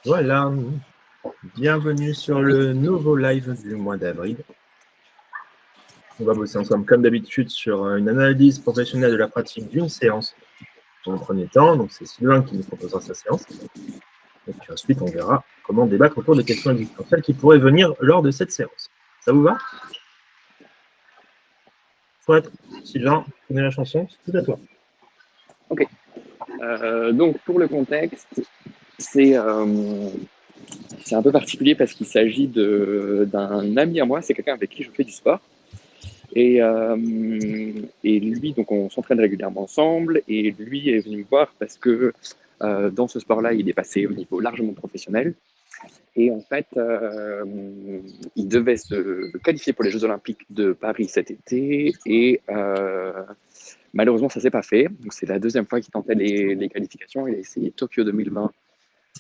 Voilà, bienvenue sur le nouveau live du mois d'avril. On va bosser ensemble comme d'habitude sur une analyse professionnelle de la pratique d'une séance dans le premier temps. Donc c'est Sylvain qui nous proposera sa séance. Et puis ensuite, on verra comment débattre autour des questions existentielles qui pourraient venir lors de cette séance. Ça vous va? Soit, Sylvain, tu connais la chanson, c'est tout à toi. Ok. Donc pour le contexte, c'est un peu particulier parce qu'il s'agit d'un ami à moi, c'est quelqu'un avec qui je fais du sport. Et, lui, donc on s'entraîne régulièrement ensemble, et lui est venu me voir parce que dans ce sport-là, il est passé au niveau largement professionnel. Et en fait, il devait se qualifier pour les Jeux Olympiques de Paris cet été, et malheureusement, ça ne s'est pas fait. Donc, c'est la deuxième fois qu'il tentait les qualifications. Il a essayé Tokyo 2020.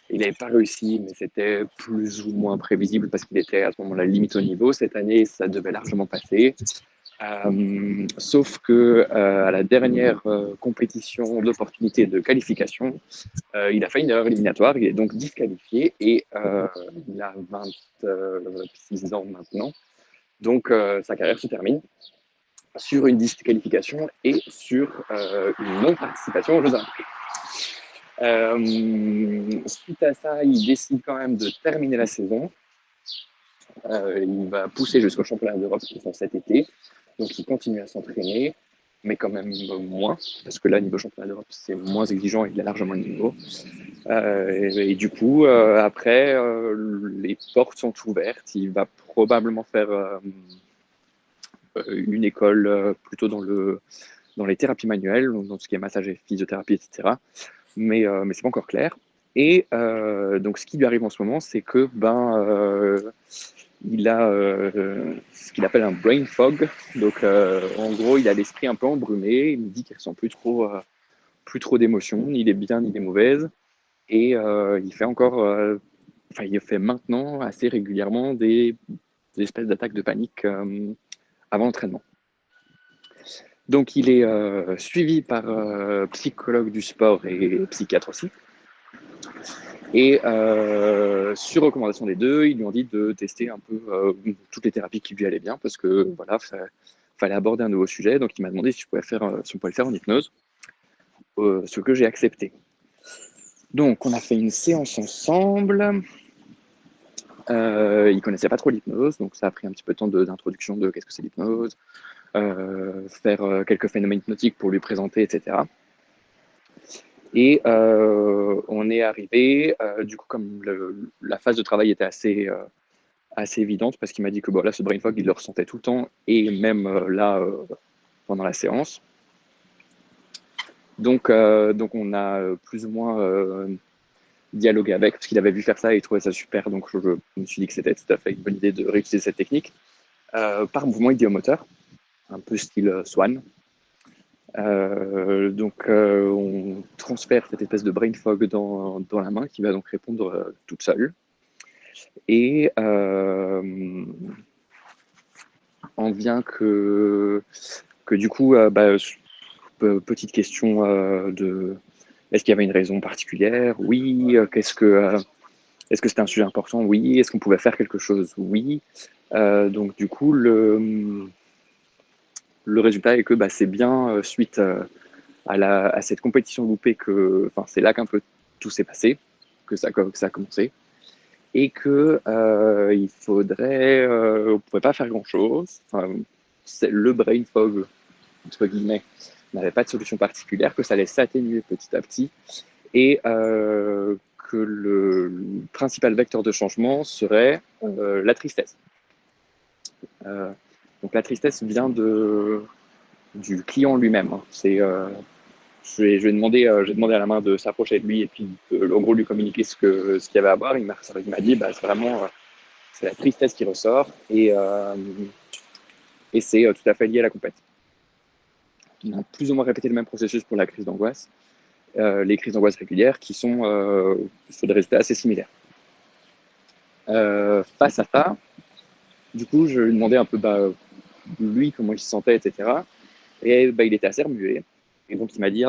Il n'avait pas réussi, mais c'était plus ou moins prévisible parce qu'il était à ce moment-là limite au niveau. Cette année, ça devait largement passer. Sauf que à la dernière compétition d'opportunité de qualification, il a fait une erreur éliminatoire. Il est donc disqualifié et il a 26 ans maintenant. Donc sa carrière se termine sur une disqualification et sur une non-participation aux Jeux Olympiques. Suite à ça, il décide quand même de terminer la saison. Il va pousser jusqu'au championnat d'Europe qui sont cet été. Donc il continue à s'entraîner, mais quand même moins, parce que là, niveau championnat d'Europe, c'est moins exigeant et il a largement le niveau. Et du coup, après, les portes sont ouvertes. Il va probablement faire une école plutôt dans les thérapies manuelles, dans ce qui est massage et physiothérapie, etc. Mais c'est pas encore clair. Et donc, ce qui lui arrive en ce moment, c'est que il a ce qu'il appelle un brain fog. Donc, en gros, il a l'esprit un peu embrumé. Il me dit qu'il ressent plus trop d'émotions, ni des bien ni des mauvaises. Et il fait encore, il fait maintenant assez régulièrement des espèces d'attaques de panique avant l'entraînement. Donc, il est suivi par psychologue du sport et psychiatre aussi. Et sur recommandation des deux, ils lui ont dit de tester un peu toutes les thérapies qui lui allaient bien parce que voilà, fallait aborder un nouveau sujet. Donc, il m'a demandé si on pouvait le faire en hypnose, ce que j'ai accepté. Donc, on a fait une séance ensemble. Il connaissait pas trop l'hypnose, donc ça a pris un petit peu de temps d'introduction de qu'est-ce que c'est l'hypnose, faire quelques phénomènes hypnotiques pour lui présenter, etc. Et on est arrivé, du coup, comme la phase de travail était assez évidente, parce qu'il m'a dit que là, ce brain fog, il le ressentait tout le temps, et même là, pendant la séance. Donc on a plus ou moins dialogué avec, parce qu'il avait vu faire ça et il trouvait ça super, donc je me suis dit que c'était tout à fait une bonne idée de réutiliser cette technique, par mouvement idiomoteur, un peu style Swan. On transfère cette espèce de brain fog dans la main qui va donc répondre toute seule. Et on vient que du coup, petite question de est-ce qu'il y avait une raison particulière? Oui. Est-ce que c'était un sujet important? Oui. Est-ce qu'on pouvait faire quelque chose? Oui. Donc du coup, le résultat est que c'est bien suite à cette compétition loupée c'est là qu'un peu tout s'est passé, que ça a commencé, et que il faudrait, on pouvait pas faire grand chose. Le brain fog entre guillemets n'avait pas de solution particulière, que ça allait s'atténuer petit à petit, et que le principal vecteur de changement serait la tristesse. Donc la tristesse vient du client lui-même. Je lui ai demandé à la main de s'approcher de lui et puis en gros lui communiquer ce qu'il y avait à boire. Il m'a dit c'est vraiment c'est la tristesse qui ressort et c'est tout à fait lié à la compète. On a plus ou moins répété le même processus pour la crise d'angoisse, les crises d'angoisse régulières qui sont sur des résultats assez similaires. Face à ça, du coup, je lui demandais un peu lui comment il se sentait, etc. Et il était assez remué. Et donc il m'a dit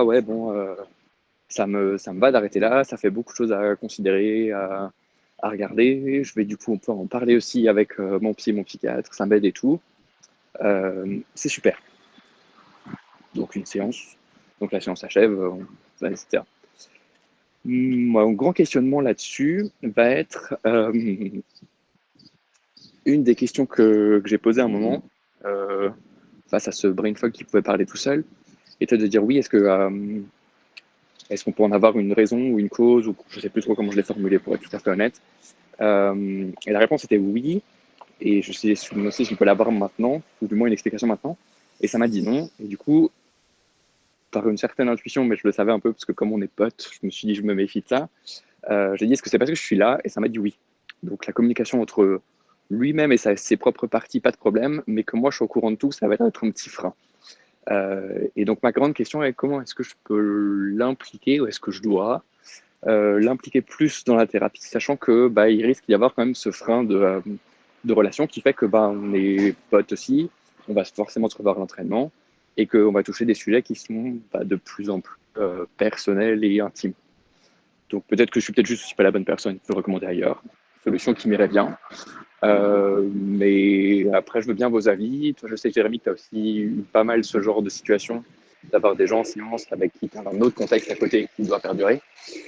ça me va d'arrêter là, ça fait beaucoup de choses à considérer, à regarder. Je vais du coup, on peut en parler aussi avec mon psy, mon psychiatre, ça m'aide et tout. C'est super. Donc une séance, donc la séance s'achève, etc. Mon grand questionnement là-dessus va être une des questions que j'ai posées à un moment face à ce brain fog qui pouvait parler tout seul, était de dire oui, est-ce qu'on peut en avoir une raison ou une cause, ou je sais plus trop comment je l'ai formulé pour être tout à fait honnête. Et la réponse était oui, et je sais aussi si je peux l'avoir maintenant, ou du moins une explication maintenant, et ça m'a dit non, et du coup, par une certaine intuition, mais je le savais un peu, parce que comme on est potes, je me suis dit je me méfie de ça, j'ai dit est-ce que c'est parce que je suis là, et ça m'a dit oui. Donc la communication entre lui-même et ses propres parties, pas de problème, mais que moi je suis au courant de tout, ça va être un petit frein. Et donc ma grande question est comment est-ce que je peux l'impliquer, ou est-ce que je dois l'impliquer plus dans la thérapie, sachant que il risque d'y avoir quand même ce frein de relation qui fait que on est potes aussi, on va forcément se revoir à l'entraînement et qu'on va toucher des sujets qui sont de plus en plus personnels et intimes. Donc peut-être que je suis peut-être juste aussi pas la bonne personne pour le recommander ailleurs. Solution qui m'irait bien. Mais après, je veux bien vos avis. Toi, je sais, Jérémy, que tu as aussi eu pas mal ce genre de situation, d'avoir des gens en séance avec qui tu as un autre contexte à côté qui doit perdurer.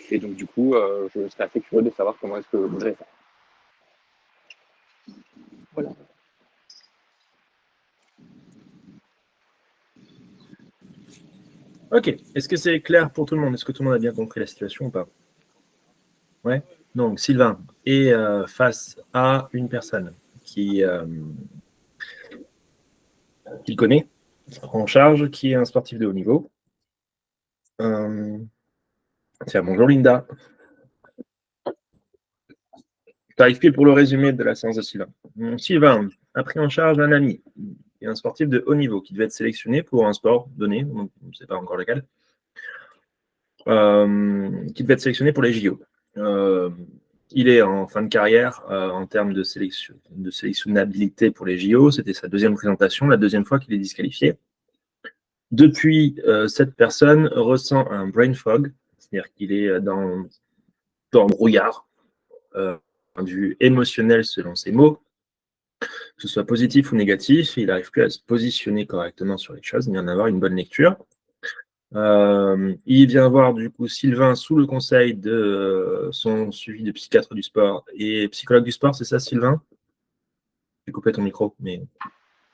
Et donc, du coup, je serais assez curieux de savoir comment est-ce que vous gérez ça. Voilà. Ok. Est-ce que c'est clair pour tout le monde? Est-ce que tout le monde a bien compris la situation ou pas? Ouais. Donc, Sylvain est face à une personne qu'il connaît, qui prend en charge, qui est un sportif de haut niveau. Tiens, bonjour Linda. Tu arrives pile pour le résumé de la séance de Sylvain. Sylvain a pris en charge un ami, et un sportif de haut niveau qui devait être sélectionné pour un sport donné, on ne sait pas encore lequel, qui devait être sélectionné pour les JO. Il est en fin de carrière en termes de sélectionnabilité pour les JO. C'était sa deuxième présentation, la deuxième fois qu'il est disqualifié. Depuis, cette personne ressent un brain fog, c'est-à-dire qu'il est dans le brouillard, point de vue émotionnel selon ses mots, que ce soit positif ou négatif, il n'arrive plus à se positionner correctement sur les choses, ni en avoir une bonne lecture. Il vient voir du coup Sylvain sous le conseil de son suivi de psychiatre du sport et psychologue du sport, c'est ça Sylvain? J'ai coupé ton micro, mais...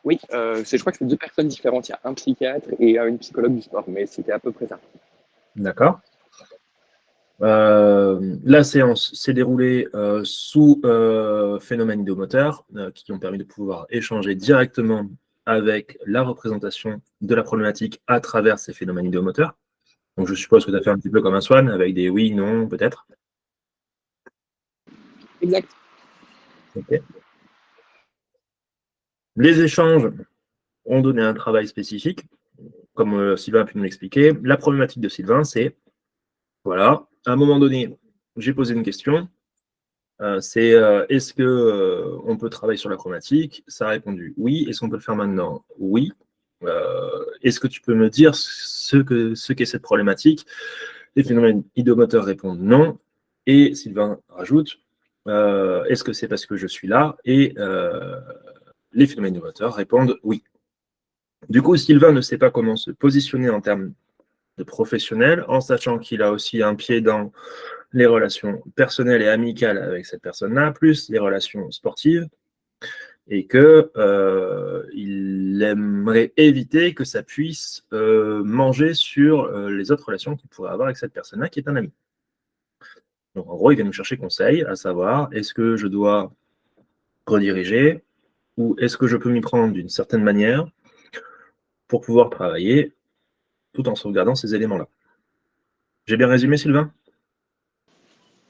Oui, je crois que c'est deux personnes différentes. Il y a un psychiatre et une psychologue du sport, mais c'était à peu près ça. D'accord. La séance s'est déroulée sous phénomènes idéomoteurs qui ont permis de pouvoir échanger directement avec la représentation de la problématique à travers ces phénomènes idéomoteurs. Donc je suppose que tu as fait un petit peu comme un swan, avec des oui, non, peut-être. Exact. Okay. Les échanges ont donné un travail spécifique, comme Sylvain a pu nous l'expliquer. La problématique de Sylvain, c'est, voilà, à un moment donné, j'ai posé une question, c'est est-ce qu'on peut travailler sur la chromatique? Ça a répondu oui. Est-ce qu'on peut le faire maintenant? Oui. Est-ce que tu peux me dire ce qu'est cette problématique? Les phénomènes idéomoteurs répondent non. Et Sylvain rajoute est-ce que c'est parce que je suis là? Et les phénomènes idéomoteurs répondent oui. Du coup, Sylvain ne sait pas comment se positionner en termes de professionnel, en sachant qu'il a aussi un pied dans les relations personnelles et amicales avec cette personne-là, plus les relations sportives, et que il aimerait éviter que ça puisse manger sur les autres relations qu'il pourrait avoir avec cette personne-là, qui est un ami. Donc en gros, il vient nous chercher conseil, à savoir, est-ce que je dois rediriger, ou est-ce que je peux m'y prendre d'une certaine manière pour pouvoir travailler tout en sauvegardant ces éléments-là. J'ai bien résumé, Sylvain?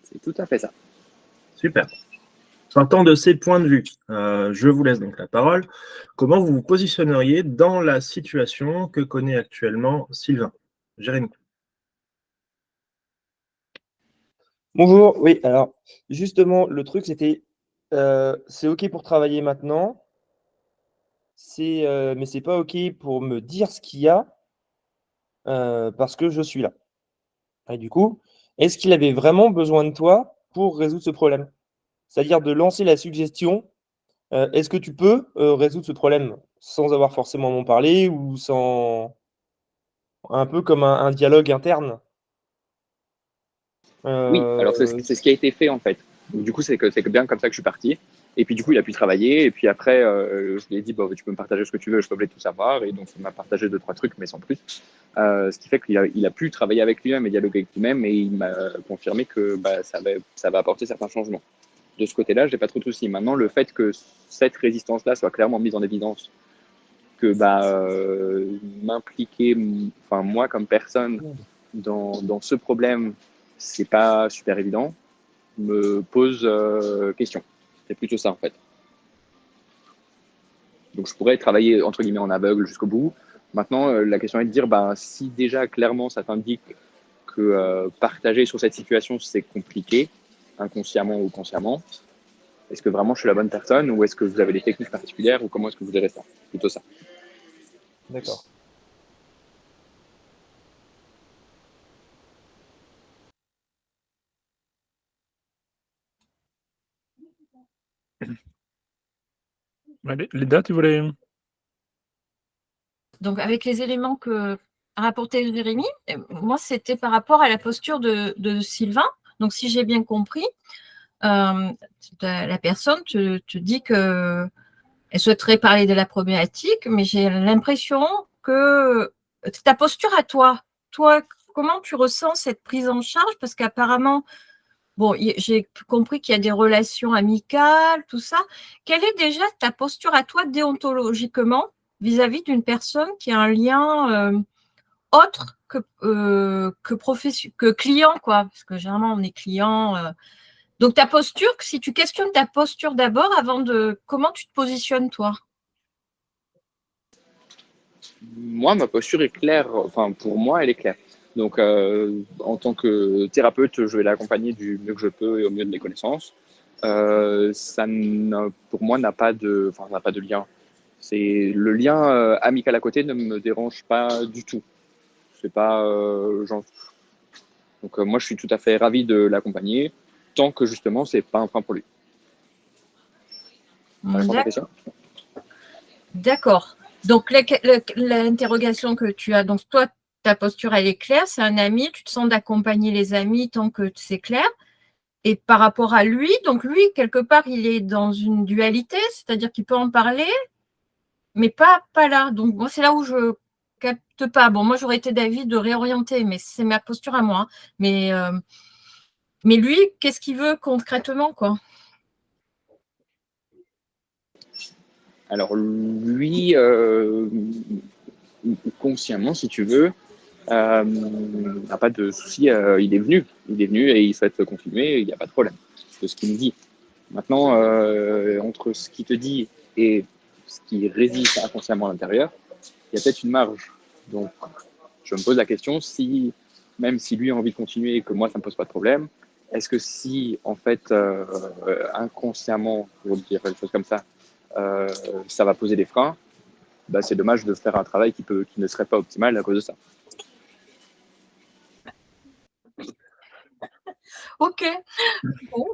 C'est tout à fait ça. Super. Partant de ces points de vue, je vous laisse donc la parole. Comment vous vous positionneriez dans la situation que connaît actuellement Sylvain? Jérémy. Bonjour, oui, alors justement, le truc c'était, c'est OK pour travailler maintenant, mais c'est pas OK pour me dire ce qu'il y a, parce que je suis là. Et du coup, est-ce qu'il avait vraiment besoin de toi pour résoudre ce problème? c'est-à-dire de lancer la suggestion. Est-ce que tu peux résoudre ce problème sans avoir forcément m'en parler ou sans un peu comme un dialogue interne? Oui, alors c'est Euh, ce qui a été fait en fait. Donc, du coup, c'est bien comme ça que je suis parti. Et puis du coup, il a pu travailler. Et puis après, je lui ai dit, bah, tu peux me partager ce que tu veux, je peux tout savoir. Et donc, il m'a partagé 2, 3 trucs, mais sans plus. Ce qui fait qu'il a pu travailler avec lui-même et dialoguer avec lui-même. Et il m'a confirmé que bah, ça va apporter certains changements. De ce côté-là, j'ai pas trop de soucis. Maintenant, le fait que cette résistance-là soit clairement mise en évidence, que bah, m'impliquer, enfin moi comme personne, dans ce problème, c'est pas super évident, me pose question. C'est plutôt ça en fait. Donc je pourrais travailler entre guillemets en aveugle jusqu'au bout. Maintenant, la question est de dire, bah, si déjà clairement ça t'indique que partager sur cette situation c'est compliqué, inconsciemment ou consciemment, est-ce que vraiment je suis la bonne personne ou est-ce que vous avez des techniques particulières ou comment est-ce que vous gérez ça? Plutôt ça. D'accord. Allez, Linda, tu voulais. Donc, avec les éléments que a rapporté Jérémy, moi, c'était par rapport à la posture de Sylvain. Donc, si j'ai bien compris, la personne te dit qu'elle souhaiterait parler de la problématique, mais j'ai l'impression que ta posture à toi, comment tu ressens cette prise en charge? Parce qu'apparemment, bon, j'ai compris qu'il y a des relations amicales, tout ça. Quelle est déjà ta posture à toi déontologiquement vis-à-vis d'une personne qui a un lien autre que client, quoi? Parce que généralement, on est client. Donc, ta posture, si tu questionnes ta posture d'abord avant de… Comment tu te positionnes, toi? Moi, ma posture est claire. Enfin, pour moi, elle est claire. Donc, en tant que thérapeute, je vais l'accompagner du mieux que je peux et au mieux de mes connaissances. Pour moi, n'a pas de lien. C'est le lien amical à côté ne me dérange pas du tout. C'est pas donc moi, je suis tout à fait ravi de l'accompagner tant que justement, c'est pas un frein pour lui. Ça répond à ta question? D'accord. Donc, l'interrogation que tu as, donc toi, ta posture, elle est claire, c'est un ami, tu te sens d'accompagner les amis tant que c'est clair. Et par rapport à lui, donc lui, quelque part, il est dans une dualité, c'est-à-dire qu'il peut en parler, mais pas là. Donc, moi, c'est là où je capte pas. Bon, moi, j'aurais été d'avis de réorienter, mais c'est ma posture à moi. Mais lui, qu'est-ce qu'il veut concrètement, quoi? Alors lui, consciemment, si tu veux, n'a pas de souci. Il est venu et il souhaite continuer. Il n'y a pas de problème. C'est ce qu'il me dit. Maintenant, entre ce qu'il te dit et ce qui réside inconsciemment à l'intérieur, il y a peut-être une marge. Donc, je me pose la question si, même si lui a envie de continuer et que moi, ça ne me pose pas de problème, est-ce que si, en fait, inconsciemment, pour dire quelque chose comme ça, ça va poser des freins, bah, c'est dommage de faire un travail qui ne serait pas optimal à cause de ça. Ok. Bon.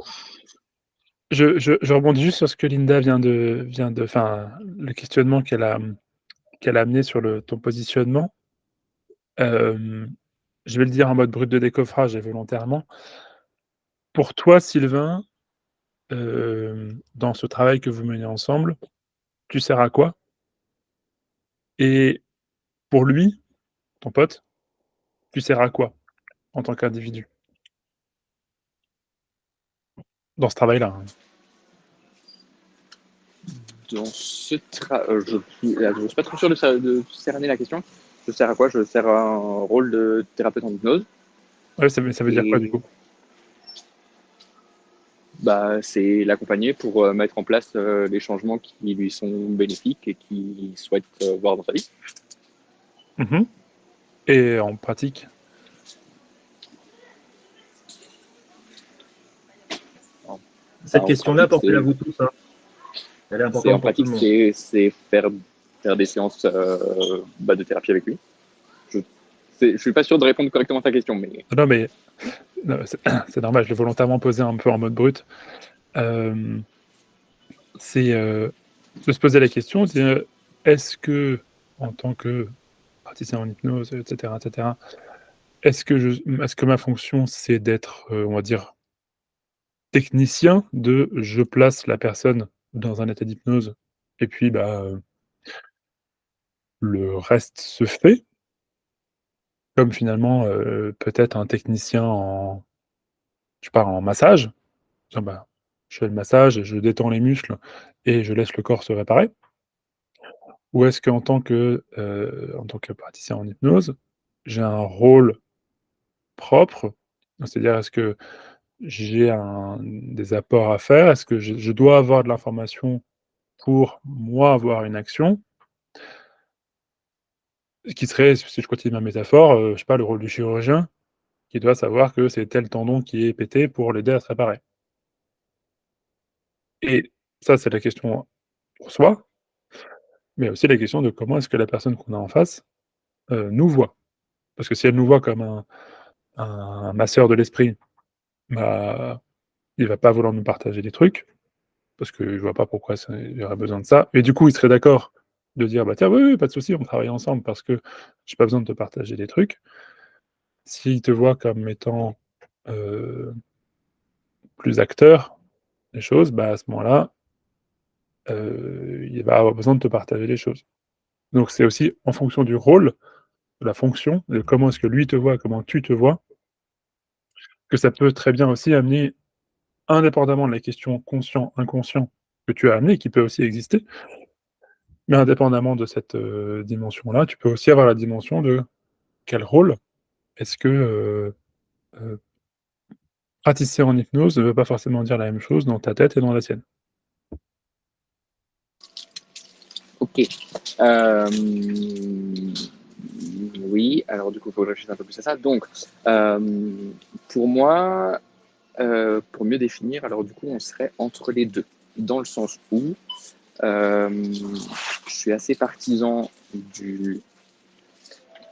Je rebondis juste sur ce que Linda enfin, le questionnement qu'elle a amené sur ton positionnement. Je vais le dire en mode brut de décoffrage et volontairement. Pour toi, Sylvain, dans ce travail que vous menez ensemble, tu sers à quoi? Et pour lui, ton pote, tu sers à quoi en tant qu'individu? Dans ce travail-là, hein. Dans ce je ne suis pas trop sûr de cerner la question. Je sers à quoi? Je sers à un rôle de thérapeute en hypnose. Ouais, ça veut dire quoi, du coup? Bah, c'est l'accompagner pour mettre en place les changements qui lui sont bénéfiques et qu'il souhaite voir dans sa vie. Mmh. Et en pratique? Cette En question-là, pratique, portez-la vous tous, hein. Elle est en importante pour tout pratique, le monde. c'est faire des séances de thérapie avec lui. Je suis pas sûr de répondre correctement à ta question, mais Non, mais non, c'est normal, je l'ai volontairement posé un peu en mode brut. c'est de se poser la question, est-ce que, en tant que praticien en hypnose, etc., est-ce que ma fonction, c'est d'être, on va dire, technicien de je place la personne dans un état d'hypnose et puis, le reste se fait, comme finalement, peut-être un technicien je sais pas, en massage. Tiens, je fais le massage, je détends les muscles et je laisse le corps se réparer. Ou est-ce en tant que praticien en hypnose, j'ai un rôle propre? C'est-à-dire, est-ce que j'ai des apports à faire? Est-ce que je dois avoir de l'information pour, moi, avoir une action? Ce qui serait, si je continue ma métaphore, je sais pas, le rôle du chirurgien qui doit savoir que c'est tel tendon qui est pété pour l'aider à se réparer. Et ça, c'est la question pour soi, mais aussi la question de comment est-ce que la personne qu'on a en face, nous voit. Parce que si elle nous voit comme un masseur de l'esprit, bah, il va pas vouloir nous partager des trucs, parce qu'il voit pas pourquoi il y aurait besoin de ça. Et du coup, il serait d'accord de dire: «Bah, tiens, oui, oui, pas de souci, on travaille ensemble parce que j'ai pas besoin de te partager des trucs». S'il te voit comme étant, heu, plus acteur des choses, à ce moment-là, il va avoir besoin de te partager les choses. Donc c'est aussi en fonction du rôle, de la fonction, de comment est-ce que lui te voit, comment tu te vois, que ça peut très bien aussi amener, indépendamment de la question conscient-inconscient que tu as amené, qui peut aussi exister, mais indépendamment de cette, dimension-là, tu peux aussi avoir la dimension de quel rôle est-ce que, heu, praticien en hypnose ne veut pas forcément dire la même chose dans ta tête et dans la sienne. Ok. Euh, oui, alors du coup, il faut que je réfléchisse un peu plus à ça. Donc, pour moi, pour mieux définir, alors du coup, on serait entre les deux, dans le sens où je suis assez partisan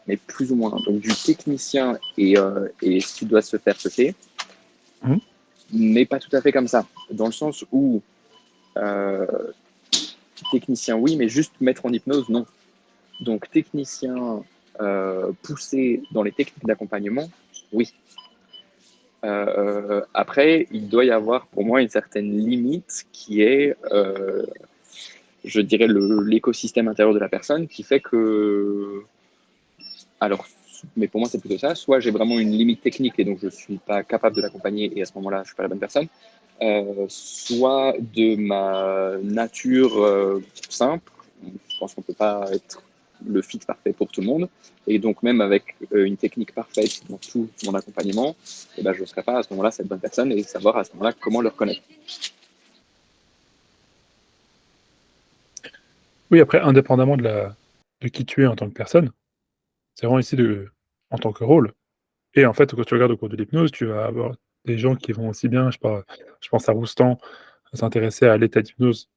mais plus ou moins, donc du technicien et ce qui doit se faire se fait, Mmh. mais pas tout à fait comme ça, dans le sens où euh, technicien, oui, mais juste mettre en hypnose, non. Donc technicien poussé dans les techniques d'accompagnement, oui. Après, il doit y avoir pour moi une certaine limite qui est, je dirais, l'écosystème intérieur de la personne qui fait que, alors, mais pour moi c'est plutôt ça, soit j'ai vraiment une limite technique et donc je ne suis pas capable de l'accompagner et à ce moment-là je ne suis pas la bonne personne, soit de ma nature simple, je pense qu'on ne peut pas être le fit parfait pour tout le monde, et donc même avec une technique parfaite dans tout mon accompagnement, je ne serai pas à ce moment-là cette bonne personne et savoir à ce moment-là comment le reconnaître. Oui, après, indépendamment de qui tu es en tant que personne, c'est vraiment ici en tant que rôle. Et en fait, quand tu regardes au cours de l'hypnose, tu vas avoir des gens qui vont aussi bien, je sais pas, je pense à Roustan, s'intéresser à l'état d'hypnose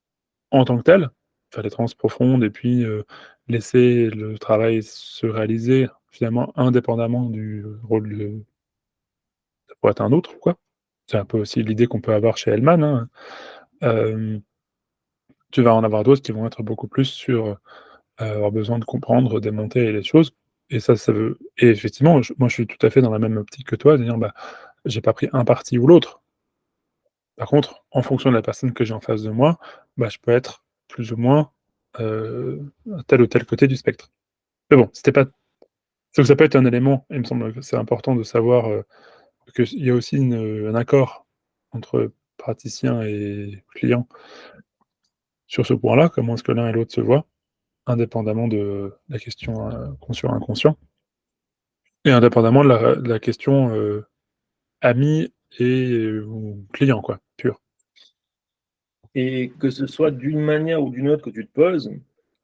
en tant que tel, faire des transes profondes et puis, laisser le travail se réaliser finalement indépendamment du rôle de ça pourrait être un autre, quoi. C'est un peu aussi l'idée qu'on peut avoir chez Hellman, hein. Hem, Tu vas en avoir d'autres qui vont être beaucoup plus sur, avoir besoin de comprendre, démonter les choses et ça veut et effectivement, moi, je suis tout à fait dans la même optique que toi, de dire: j'ai pas pris un parti ou l'autre. Par contre, en fonction de la personne que j'ai en face de moi, je peux être plus ou moins, à tel ou tel côté du spectre. Mais bon, c'était pas donc ça peut être un élément, il me semble que c'est important de savoir, qu'il y a aussi un accord entre praticien et client sur ce point-là. Comment est-ce que l'un et l'autre se voient, indépendamment de la question, conscient-inconscient et indépendamment de la question, ami ou client, quoi, pur. Et que ce soit d'une manière ou d'une autre que tu te poses,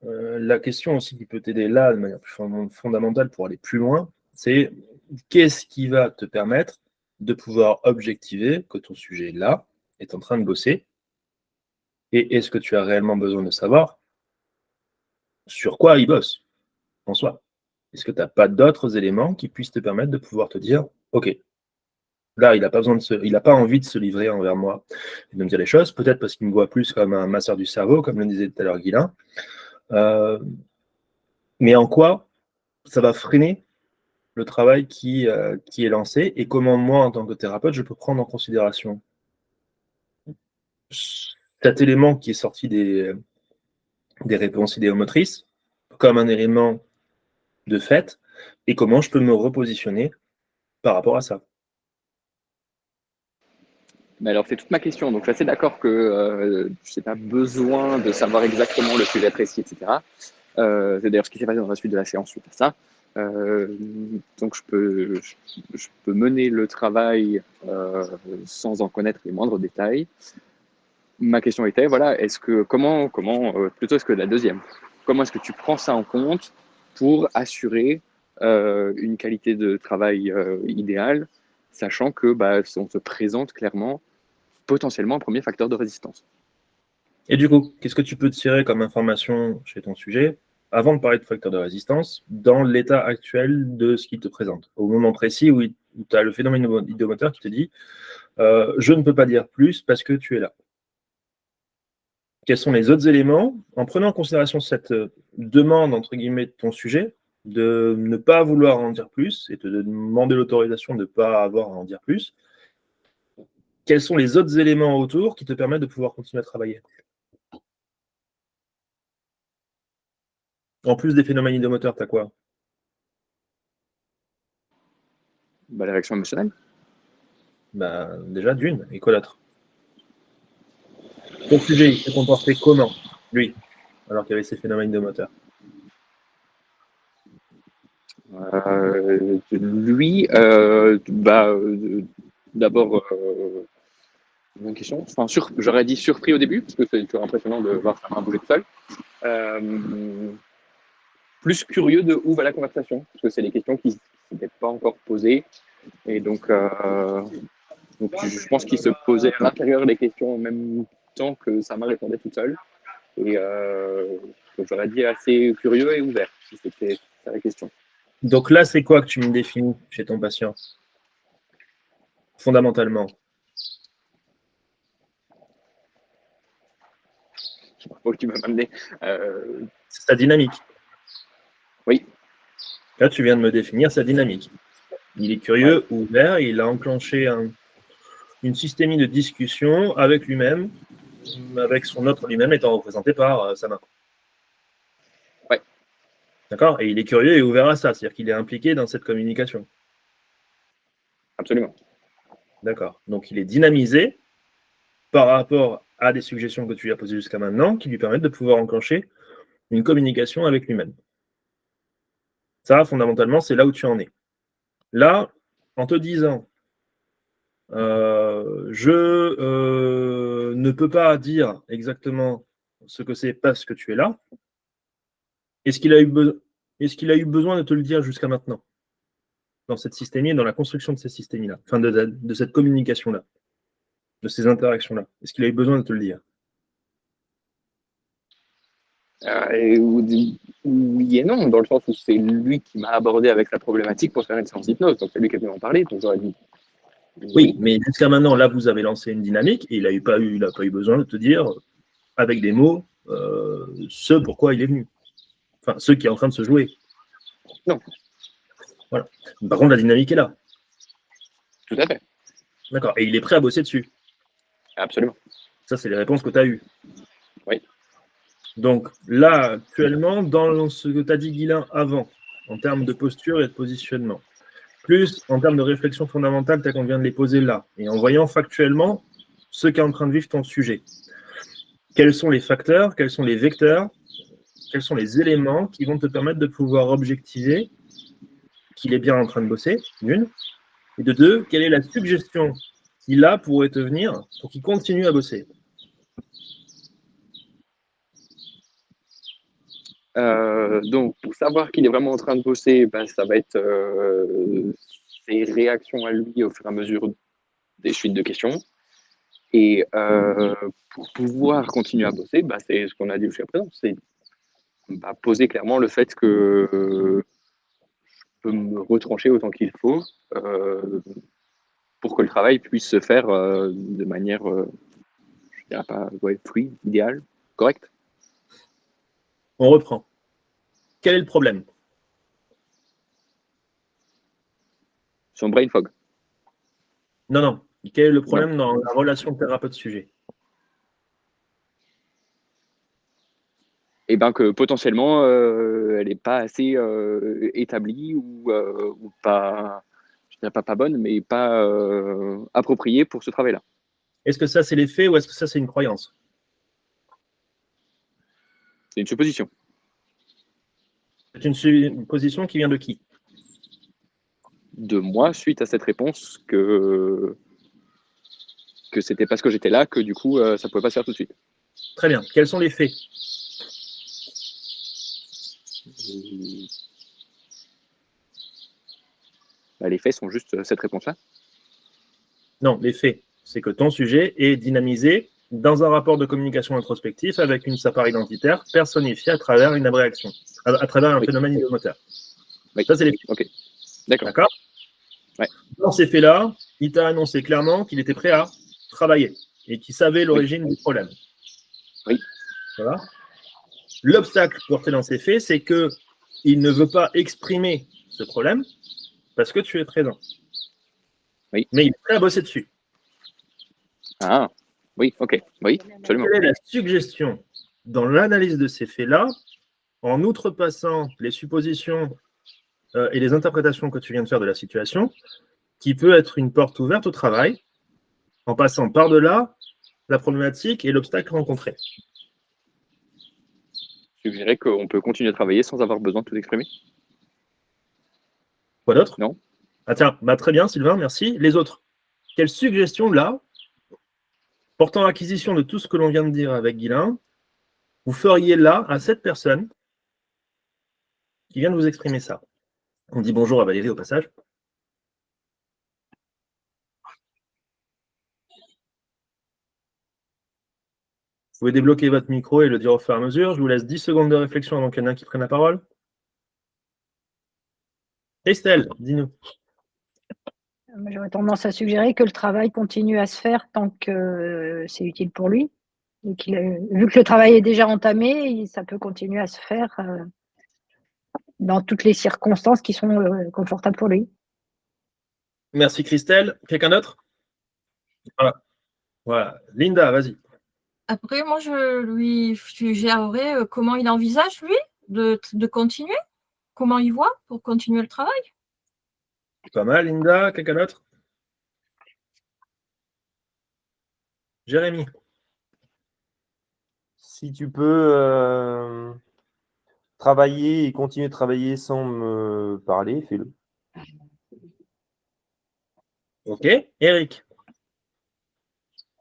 la question aussi qui peut t'aider là, de manière plus fondamentale pour aller plus loin, c'est qu'est-ce qui va te permettre de pouvoir objectiver que ton sujet là est en train de bosser et est-ce que tu as réellement besoin de savoir sur quoi il bosse en soi? Est-ce que tu n'as pas d'autres éléments qui puissent te permettre de pouvoir te dire: «OK, Là, il n'a pas envie de se livrer envers moi et de me dire les choses, peut-être parce qu'il me voit plus comme un masseur du cerveau, comme le disait tout à l'heure Guilain. Mais en quoi ça va freiner le travail qui est lancé et comment moi, en tant que thérapeute, je peux prendre en considération cet élément qui est sorti des réponses idéomotrices comme un élément de fait et comment je peux me repositionner par rapport à ça. Mais alors, c'est toute ma question. Donc, je suis assez d'accord que je n'ai pas besoin de savoir exactement le sujet précis, etc. C'est d'ailleurs ce qui s'est passé dans la suite de la séance suite à ça. Donc, je peux mener le travail sans en connaître les moindres détails. Ma question était, voilà, plutôt est-ce que la deuxième, comment est-ce que tu prends ça en compte pour assurer une qualité de travail idéale, sachant que on se présente clairement potentiellement un premier facteur de résistance. Et du coup, qu'est-ce que tu peux tirer comme information chez ton sujet, avant de parler de facteur de résistance, dans l'état actuel de ce qu'il te présente, au moment précis où tu as le phénomène idéomoteur qui te dit je ne peux pas dire plus parce que tu es là. Quels sont les autres éléments, en prenant en considération cette demande, entre guillemets, de ton sujet, de ne pas vouloir en dire plus et de demander l'autorisation de ne pas avoir à en dire plus, quels sont les autres éléments autour qui te permettent de pouvoir continuer à travailler? En plus des phénomènes idéomoteurs, tu as quoi? La réaction émotionnelle. Déjà, d'une, et quoi d'autre? Ton sujet, il s'est comporté comment, lui, alors qu'il y avait ces phénomènes idéomoteurs? D'abord, bonne question. Enfin, j'aurais dit surpris au début, parce que c'est toujours impressionnant de voir sa main bouger tout seul. Plus curieux de où va la conversation, parce que c'est des questions qui ne s'étaient pas encore posées. Et donc je pense qu'il se posait à l'intérieur des questions en même temps que sa main répondait toute seule. Et donc j'aurais dit assez curieux et ouvert, si c'était ça la question. Donc là, c'est quoi que tu me définis chez ton patient, fondamentalement? Je sais pas où tu vas m'amener. C'est sa dynamique. Oui. Là, tu viens de me définir sa dynamique. Il est curieux, ouvert, il a enclenché une systémie de discussion avec lui-même, avec son autre lui-même étant représenté par sa main. Ouais. D'accord? Et il est curieux et ouvert à ça, c'est-à-dire qu'il est impliqué dans cette communication. Absolument. D'accord. Donc il est dynamisé par rapport à des suggestions que tu lui as posées jusqu'à maintenant qui lui permettent de pouvoir enclencher une communication avec lui-même. Ça, fondamentalement, c'est là où tu en es. Là, en te disant je ne peux pas dire exactement ce que c'est parce que tu es là, est-ce qu'il a eu besoin de te le dire jusqu'à maintenant dans cette systémie, dans la construction de cette systémie-là, enfin de cette communication-là, de ces interactions-là? Est-ce qu'il a eu besoin de te le dire? Oui et non, dans le sens où c'est lui qui m'a abordé avec la problématique pour faire une séance d'hypnose, donc c'est lui qui est venu en parler, donc j'aurais dit. Oui, mais jusqu'à maintenant, là, vous avez lancé une dynamique et il n'a pas eu besoin de te dire, avec des mots, ce pourquoi il est venu. Enfin, ce qui est en train de se jouer. Non. Voilà. Par contre, la dynamique est là. Tout à fait. D'accord. Et il est prêt à bosser dessus. Absolument. Ça, c'est les réponses que tu as eues. Oui. Donc là, actuellement, dans ce que tu as dit, Guilain, avant, en termes de posture et de positionnement, plus en termes de réflexion fondamentale, tel qu'on vient de les poser là, et en voyant factuellement ce qu'est en train de vivre ton sujet, quels sont les facteurs, quels sont les vecteurs, quels sont les éléments qui vont te permettre de pouvoir objectiver qu'il est bien en train de bosser, d'une, et de deux, quelle est la suggestion qu'il a pourrait te venir pour qu'il continue à bosser. Donc, pour savoir qu'il est vraiment en train de bosser, ça va être ses réactions à lui au fur et à mesure des suites de questions. Et pour pouvoir continuer à bosser, c'est ce qu'on a dit jusqu'à présent, c'est poser clairement le fait que je peux me retrancher autant qu'il faut, pour que le travail puisse se faire de manière, je dirais pas, fluide, idéale, correcte. On reprend. Quel est le problème? Son brain fog. Non. Quel est le problème dans la relation thérapeute-sujet? Et ben que potentiellement, elle n'est pas assez établie ou pas, je dirais pas bonne, mais pas appropriée pour ce travail-là. Est-ce que ça, c'est les faits ou est-ce que ça, c'est une croyance? C'est une supposition. C'est une supposition qui vient de qui? De moi, suite à cette réponse, que c'était parce que j'étais là que du coup, ça pouvait pas se faire tout de suite. Très bien. Quels sont les faits? Bah, les faits sont juste cette réponse-là. Non, les faits. C'est que ton sujet est dynamisé dans un rapport de communication introspectif avec une part identitaire personnifiée à travers une abréaction, à travers un Oui. phénomène idéomoteur. Oui. Ça, c'est les faits. Ok. D'accord. D'accord? Ouais. Dans ces faits-là, il t'a annoncé clairement qu'il était prêt à travailler et qu'il savait l'origine du problème. Oui. Voilà. L'obstacle porté dans ces faits, c'est que il ne veut pas exprimer ce problème parce que tu es présent. Oui. Mais il est prêt à bosser dessus. Ah, oui, ok. Oui, absolument. Quelle est la suggestion dans l'analyse de ces faits-là, en outrepassant les suppositions et les interprétations que tu viens de faire de la situation, qui peut être une porte ouverte au travail, en passant par-delà la problématique et l'obstacle rencontré? Suggérer qu'on peut continuer à travailler sans avoir besoin de tout exprimer? Quoi d'autre? Non. Ah tiens, bah très bien Sylvain, merci. Les autres, quelle suggestion là, portant acquisition de tout ce que l'on vient de dire avec Guilain, vous feriez là à cette personne qui vient de vous exprimer ça? On dit bonjour à Valérie au passage. Vous pouvez débloquer votre micro et le dire au fur et à mesure. Je vous laisse 10 secondes de réflexion avant qu'il y en ait un qui prenne la parole. Estelle, dis-nous. J'aurais tendance à suggérer que le travail continue à se faire tant que c'est utile pour lui. Vu que le travail est déjà entamé, ça peut continuer à se faire dans toutes les circonstances qui sont confortables pour lui. Merci Christelle. Quelqu'un d'autre? Voilà. Linda, vas-y. Après, moi, je lui suggérerais comment il envisage, lui, de continuer. Comment il voit pour continuer le travail. Pas mal, Linda. Quelqu'un d'autre? Jérémy. Si tu peux travailler et continuer de travailler sans me parler, fais-le. Ok. Eric.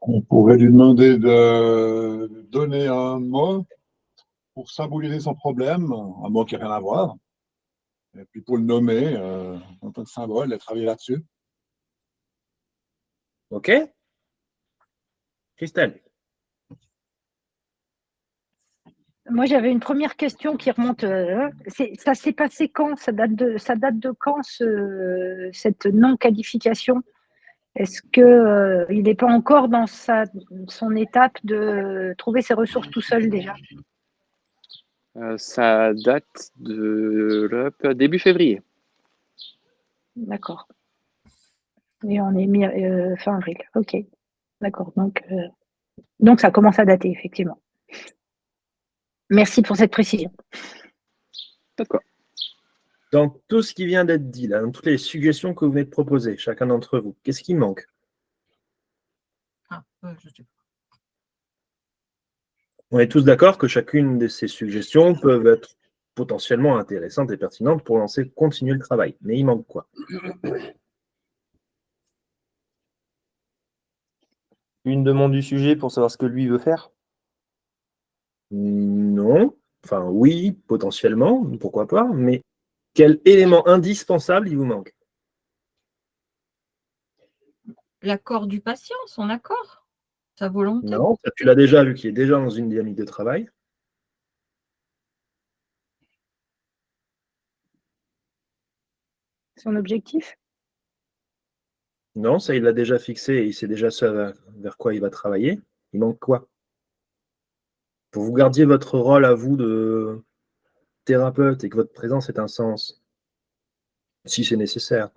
On pourrait lui demander de donner un mot pour symboliser son problème, un mot qui n'a rien à voir. Et puis pour le nommer en tant que symbole et travailler là-dessus. Ok. Christelle. Moi, j'avais une première question qui remonte. Ça s'est passé quand? Ça date de quand cette non-qualification? Est-ce qu'il n'est pas encore dans son étape de trouver ses ressources tout seul déjà? Ça date de début février. D'accord. Et on est fin avril. Ok. D'accord. Donc, ça commence à dater, effectivement. Merci pour cette précision. Pas de quoi. Dans tout ce qui vient d'être dit, là, dans toutes les suggestions que vous venez de proposer, chacun d'entre vous, qu'est-ce qui manque? Je sais pas. On est tous d'accord que chacune de ces suggestions peuvent être potentiellement intéressantes et pertinentes pour continuer le travail. Mais il manque quoi? Une demande du sujet pour savoir ce que lui veut faire. Non. Enfin, oui, potentiellement, pourquoi pas, mais quel élément indispensable il vous manque? L'accord du patient, son accord, sa volonté. Non, ça, tu l'as déjà vu qu'il est déjà dans une dynamique de travail. Son objectif? Non, ça, il l'a déjà fixé et il sait déjà vers quoi il va travailler. Il manque quoi? Pour vous gardiez votre rôle à vous de thérapeute et que votre présence ait un sens, si c'est nécessaire.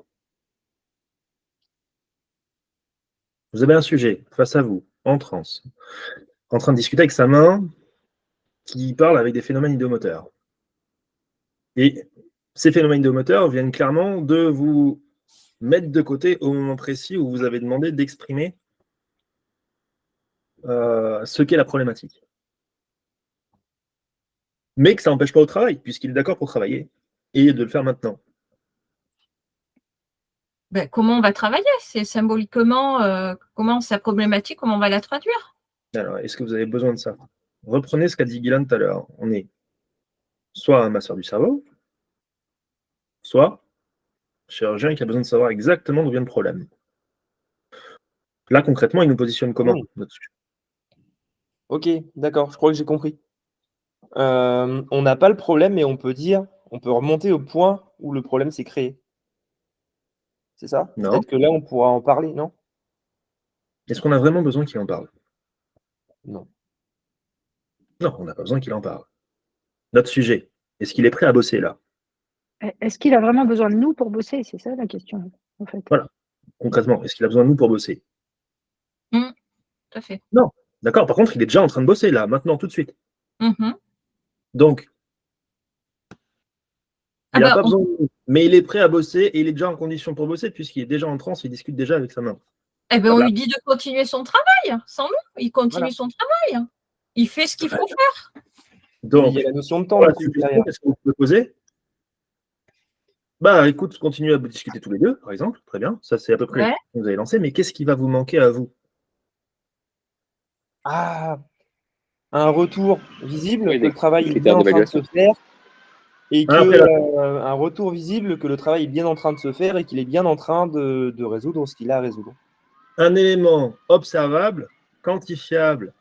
Vous avez un sujet face à vous, en transe, en train de discuter avec sa main qui parle avec des phénomènes idéomoteurs. Et ces phénomènes idéomoteurs viennent clairement de vous mettre de côté au moment précis où vous avez demandé d'exprimer ce qu'est la problématique. Mais que ça n'empêche pas au travail, puisqu'il est d'accord pour travailler et de le faire maintenant. Ben, comment on va travailler? C'est symboliquement, comment sa problématique, comment on va la traduire? Alors, est-ce que vous avez besoin de ça? Reprenez ce qu'a dit Guylaine tout à l'heure. On est soit un masseur du cerveau, soit chirurgien qui a besoin de savoir exactement d'où vient le problème. Là, concrètement, il nous positionne comment Oui. là-dessus? Ok, d'accord, je crois que j'ai compris. On n'a pas le problème, mais on peut remonter au point où le problème s'est créé. C'est ça? Non. Peut-être que là, on pourra en parler, non? Est-ce qu'on a vraiment besoin qu'il en parle? Non. Non, on n'a pas besoin qu'il en parle. Notre sujet, est-ce qu'il est prêt à bosser là? Est-ce qu'il a vraiment besoin de nous pour bosser? C'est ça la question, en fait. Voilà. Concrètement, est-ce qu'il a besoin de nous pour bosser? Tout à fait. Non. D'accord, par contre, il est déjà en train de bosser là, maintenant, tout de suite. Mhm. Donc, il Ah n'a ben, pas besoin de nous, mais il est prêt à bosser et il est déjà en condition pour bosser puisqu'il est déjà en transe, il discute déjà avec sa main. eh ben, on Voilà. lui dit de continuer son travail sans nous. Il continue Voilà. son travail. Il fait ce qu'il faut faire. Et il Donc, y a la notion de temps, pour la du coup, suggestion, derrière. qu'est-ce que vous pouvez poser? Bah, écoute, continuez à discuter tous les deux, par exemple. Très bien. Ça, c'est à peu près Ouais. ce que vous avez lancé. Mais qu'est-ce qui va vous manquer à vous? Ah, un retour visible Oui, que le travail est critères bien en train de se d'évaluation. faire et Un que préalable. un retour visible que le travail est bien en train de se faire et qu'il est bien en train de résoudre ce qu'il a à résoudre. Un élément observable, quantifiable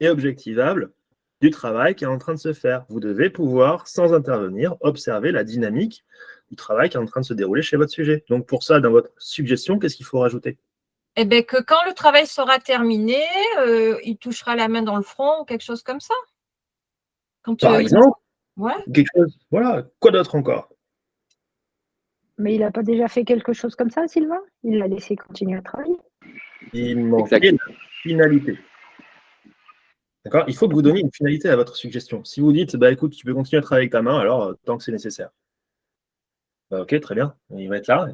et objectivable du travail qui est en train de se faire. Vous devez pouvoir, sans intervenir, observer la dynamique du travail qui est en train de se dérouler chez votre sujet. Donc, pour ça, dans votre suggestion, qu'est-ce qu'il faut rajouter? Eh ben, que quand le travail sera terminé, il touchera la main dans le front ou quelque chose comme ça. Quand Par exemple, ouais. quelque chose. Voilà. Quoi d'autre encore? Mais il n'a pas déjà fait quelque chose comme ça, Sylvain? Il l'a laissé continuer à travailler. Il manquait la finalité. D'accord? Il faut que vous donniez une finalité à votre suggestion. Si vous dites, bah écoute, tu peux continuer à travailler avec ta main, alors tant que c'est nécessaire. Bah, ok, très bien. Il va être là.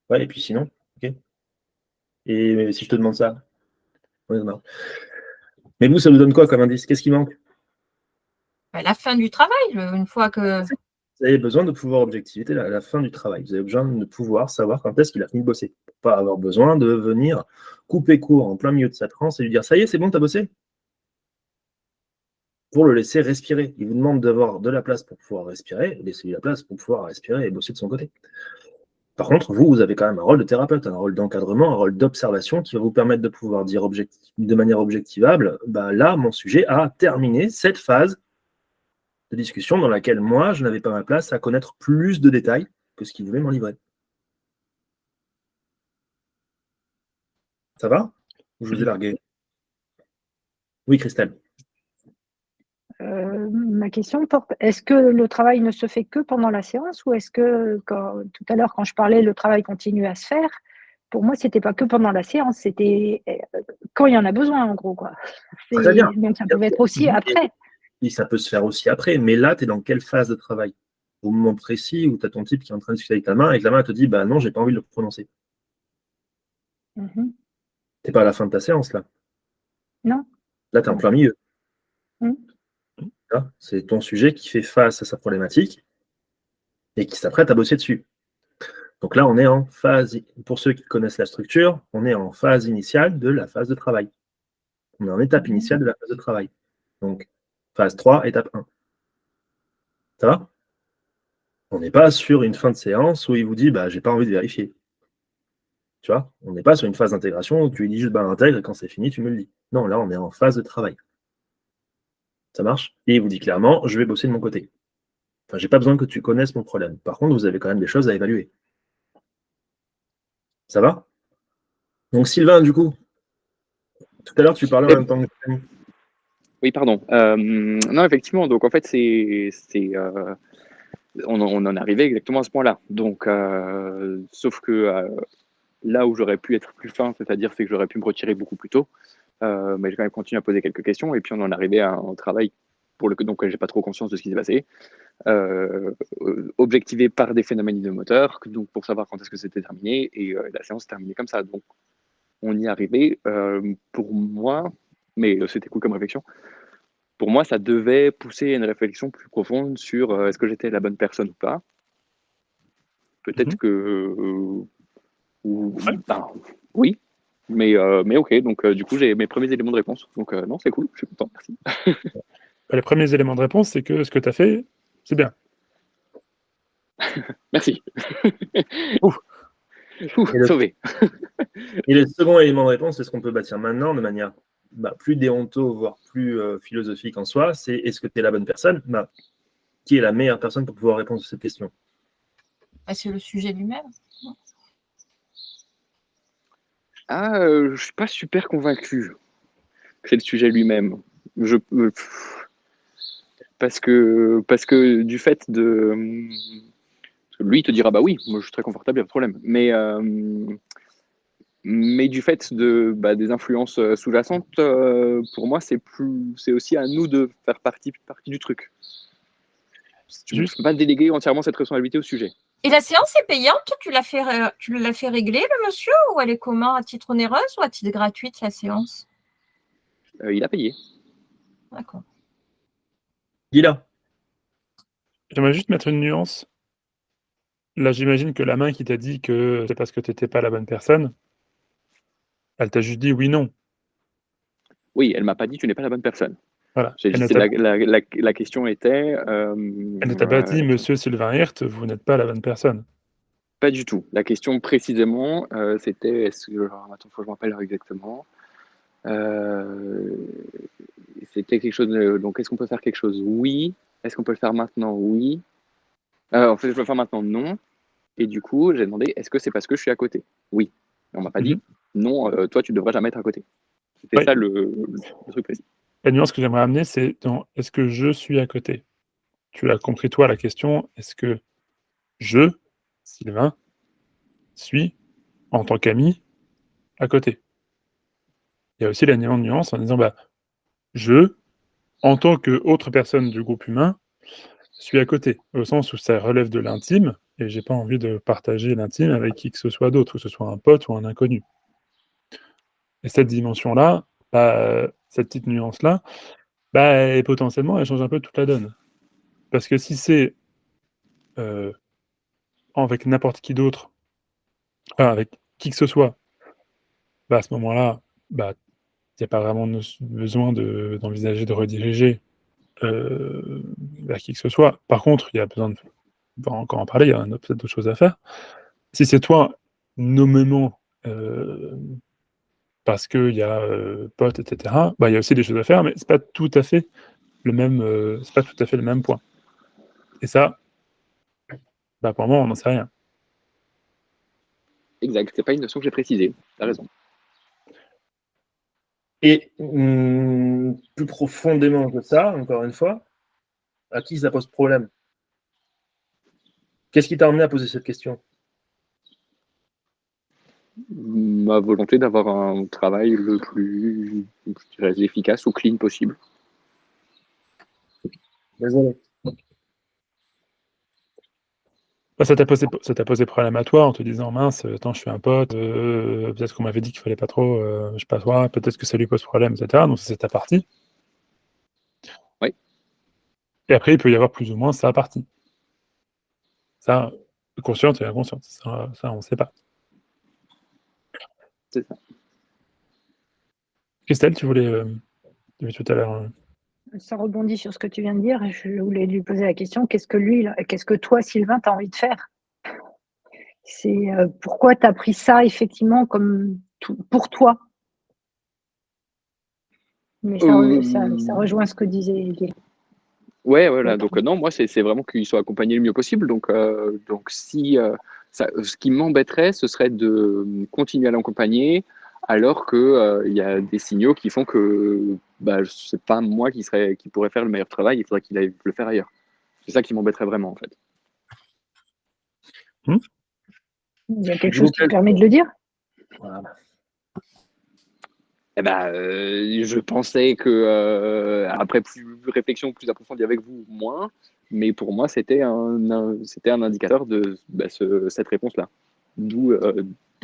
Ouais, et puis sinon, ok. Et si je te demande ça? Ouais, non. Mais vous, ça vous donne quoi comme indice? Qu'est-ce qui manque? À la fin du travail, une fois que. Vous avez besoin de pouvoir objectiver à la fin du travail. Vous avez besoin de pouvoir savoir quand est-ce qu'il a fini de bosser. Pour pas avoir besoin de venir couper court en plein milieu de sa transe et lui dire ça y est, c'est bon, t'as bossé? Pour le laisser respirer. Il vous demande d'avoir de la place pour pouvoir respirer, laissez-lui la place pour pouvoir respirer et bosser de son côté. Par contre, vous avez quand même un rôle de thérapeute, un rôle d'encadrement, un rôle d'observation qui va vous permettre de pouvoir dire de manière objectivable, bah là, mon sujet a terminé cette phase de discussion dans laquelle moi, je n'avais pas ma place à connaître plus de détails que ce qu'il voulait m'en livrer. Ça va? Ou je vous ai largué? Oui, Christelle. Ma question porte, est-ce que le travail ne se fait que pendant la séance ou est-ce que, tout à l'heure, quand je parlais, le travail continue à se faire, pour moi, c'était pas que pendant la séance, c'était quand il y en a besoin, en gros, quoi. Très bien. Donc, ça pouvait être aussi après. Et ça peut se faire aussi après. Mais là, tu es dans quelle phase de travail? Au moment précis où tu as ton type qui est en train de discuter avec ta main et que la main te dit, bah non, j'ai pas envie de le prononcer. Mhm. Tu n'es pas à la fin de ta séance, là. Non. Là, tu es en plein milieu. Mhm. C'est ton sujet qui fait face à sa problématique et qui s'apprête à bosser dessus. Donc là, on est en phase, pour ceux qui connaissent la structure, on est en phase initiale de la phase de travail. On est en étape initiale de la phase de travail. Donc, phase 3, étape 1. Ça va? On n'est pas sur une fin de séance où il vous dit, bah, j'ai pas envie de vérifier. Tu vois? On n'est pas sur une phase d'intégration où tu lui dis juste, bah, intègre et quand c'est fini, tu me le dis. Non, là, on est en phase de travail. Ça marche? Et il vous dit clairement, je vais bosser de mon côté. Enfin, j'ai pas besoin que tu connaisses mon problème. Par contre, vous avez quand même des choses à évaluer. Ça va? Donc Sylvain, du coup, tout à l'heure tu parlais en même temps que Camille. Oui, pardon. Non, effectivement, donc en fait, on en est arrivé exactement à ce point-là. Donc, sauf que là où j'aurais pu être plus fin, c'est-à-dire que j'aurais pu me retirer beaucoup plus tôt, mais j'ai quand même continué à poser quelques questions, et puis on en est arrivé à un travail donc j'ai pas trop conscience de ce qui s'est passé, objectivé par des phénomènes idéomoteurs, donc pour savoir quand est-ce que c'était terminé, et la séance s'est terminée comme ça. Donc on y est arrivé. Pour moi, mais c'était cool comme réflexion, pour moi ça devait pousser à une réflexion plus profonde sur est-ce que j'étais la bonne personne ou pas. Peut-être que ben, oui, mais ok, donc du coup j'ai mes premiers éléments de réponse, donc non, c'est cool, je suis content, merci. Les premiers éléments de réponse, c'est que ce que tu as fait, c'est bien. Merci. Ouf. Sauvé. Et le second élément de réponse, c'est ce qu'on peut bâtir maintenant de manière plus déonto, voire plus philosophique en soi, c'est est-ce que tu es la bonne personne? Qui est la meilleure personne pour pouvoir répondre à cette question? C'est le sujet lui-même. Je suis pas super convaincu que c'est le sujet lui-même. Parce que du fait de... Lui, il te dira, bah oui, moi je suis très confortable, il n'y a pas de problème. Mais du fait des influences sous-jacentes, pour moi, c'est aussi à nous de faire partie du truc. Je ne peux pas déléguer entièrement cette responsabilité au sujet. Et la séance est payante? Tu l'as fait régler, le monsieur, ou elle est comment, à titre onéreuse ou à titre gratuite, la séance? Il a payé. D'accord. Dis-là. J'aimerais juste mettre une nuance. Là, j'imagine que la main qui t'a dit que c'est parce que tu n'étais pas la bonne personne, elle t'a juste dit oui, non. Oui, elle m'a pas dit tu n'es pas la bonne personne. Voilà. La question était... elle ne t'a pas dit, monsieur Sylvain Hirt, vous n'êtes pas la bonne personne. Pas du tout. La question précisément, c'était... Attends, il faut que je me rappelle exactement. C'était quelque chose de... Donc, est-ce qu'on peut faire quelque chose? Oui. Est-ce qu'on peut le faire maintenant? Oui. En fait, je peux le faire maintenant? Non. Et du coup, j'ai demandé, est-ce que c'est parce que je suis à côté? Oui. Et on m'a pas dit, non, toi, tu devrais jamais être à côté. C'était ça le truc précis. La nuance que j'aimerais amener, c'est dans est-ce que je suis à côté? Tu as compris, toi, la question, est-ce que je, Sylvain, suis, en tant qu'ami, à côté? Il y a aussi la nuance en disant, je, en tant qu'autre personne du groupe humain, suis à côté, au sens où ça relève de l'intime, et j'ai pas envie de partager l'intime avec qui que ce soit d'autre, que ce soit un pote ou un inconnu. Et cette dimension-là, cette petite nuance-là, et potentiellement, elle change un peu toute la donne. Parce que si c'est avec n'importe qui d'autre, avec qui que ce soit, à ce moment-là, il n'y a pas vraiment besoin d'envisager de rediriger vers qui que ce soit. Par contre, il y a besoin on va encore en parler, il y a peut-être d'autres choses à faire. Si c'est toi, nommément, parce qu'il y a potes, etc., il y a aussi des choses à faire, mais c'est pas tout à fait le même point. Et ça, pour moi, on n'en sait rien. Exact, c'est pas une notion que j'ai précisée, t'as raison. Et plus profondément que ça, encore une fois, à qui ça pose problème? Qu'est-ce qui t'a amené à poser cette question? Ma volonté d'avoir un travail le plus, je dirais, efficace ou clean possible. Désolé. Ça t'a posé problème à toi en te disant mince, attends, je suis un pote, peut-être qu'on m'avait dit qu'il fallait pas trop, je sais pas toi, peut-être que ça lui pose problème, etc. Donc c'est ta partie. Oui. Et après, il peut y avoir plus ou moins sa partie. Ça, consciente et inconsciente, ça on ne sait pas. C'est ça. Christelle, tu voulais tout à l'heure. Ça rebondit sur ce que tu viens de dire. Je voulais lui poser la question, qu'est-ce que toi, Sylvain, tu as envie de faire? C'est pourquoi tu as pris ça, effectivement, comme pour toi? Mais ça rejoint ce que disait Guy. Ouais, voilà. Donc non, moi c'est vraiment qu'ils soient accompagnés le mieux possible. Donc si ce qui m'embêterait, ce serait de continuer à l'accompagner alors que il y a des signaux qui font que c'est pas moi qui pourrait faire le meilleur travail, il faudrait qu'il aille le faire ailleurs. C'est ça qui m'embêterait vraiment en fait. Il y a quelque chose qui permet de le dire? Voilà. Je pensais que après réflexion plus approfondie avec vous, moins, mais pour moi c'était un indicateur de cette réponse-là. D'où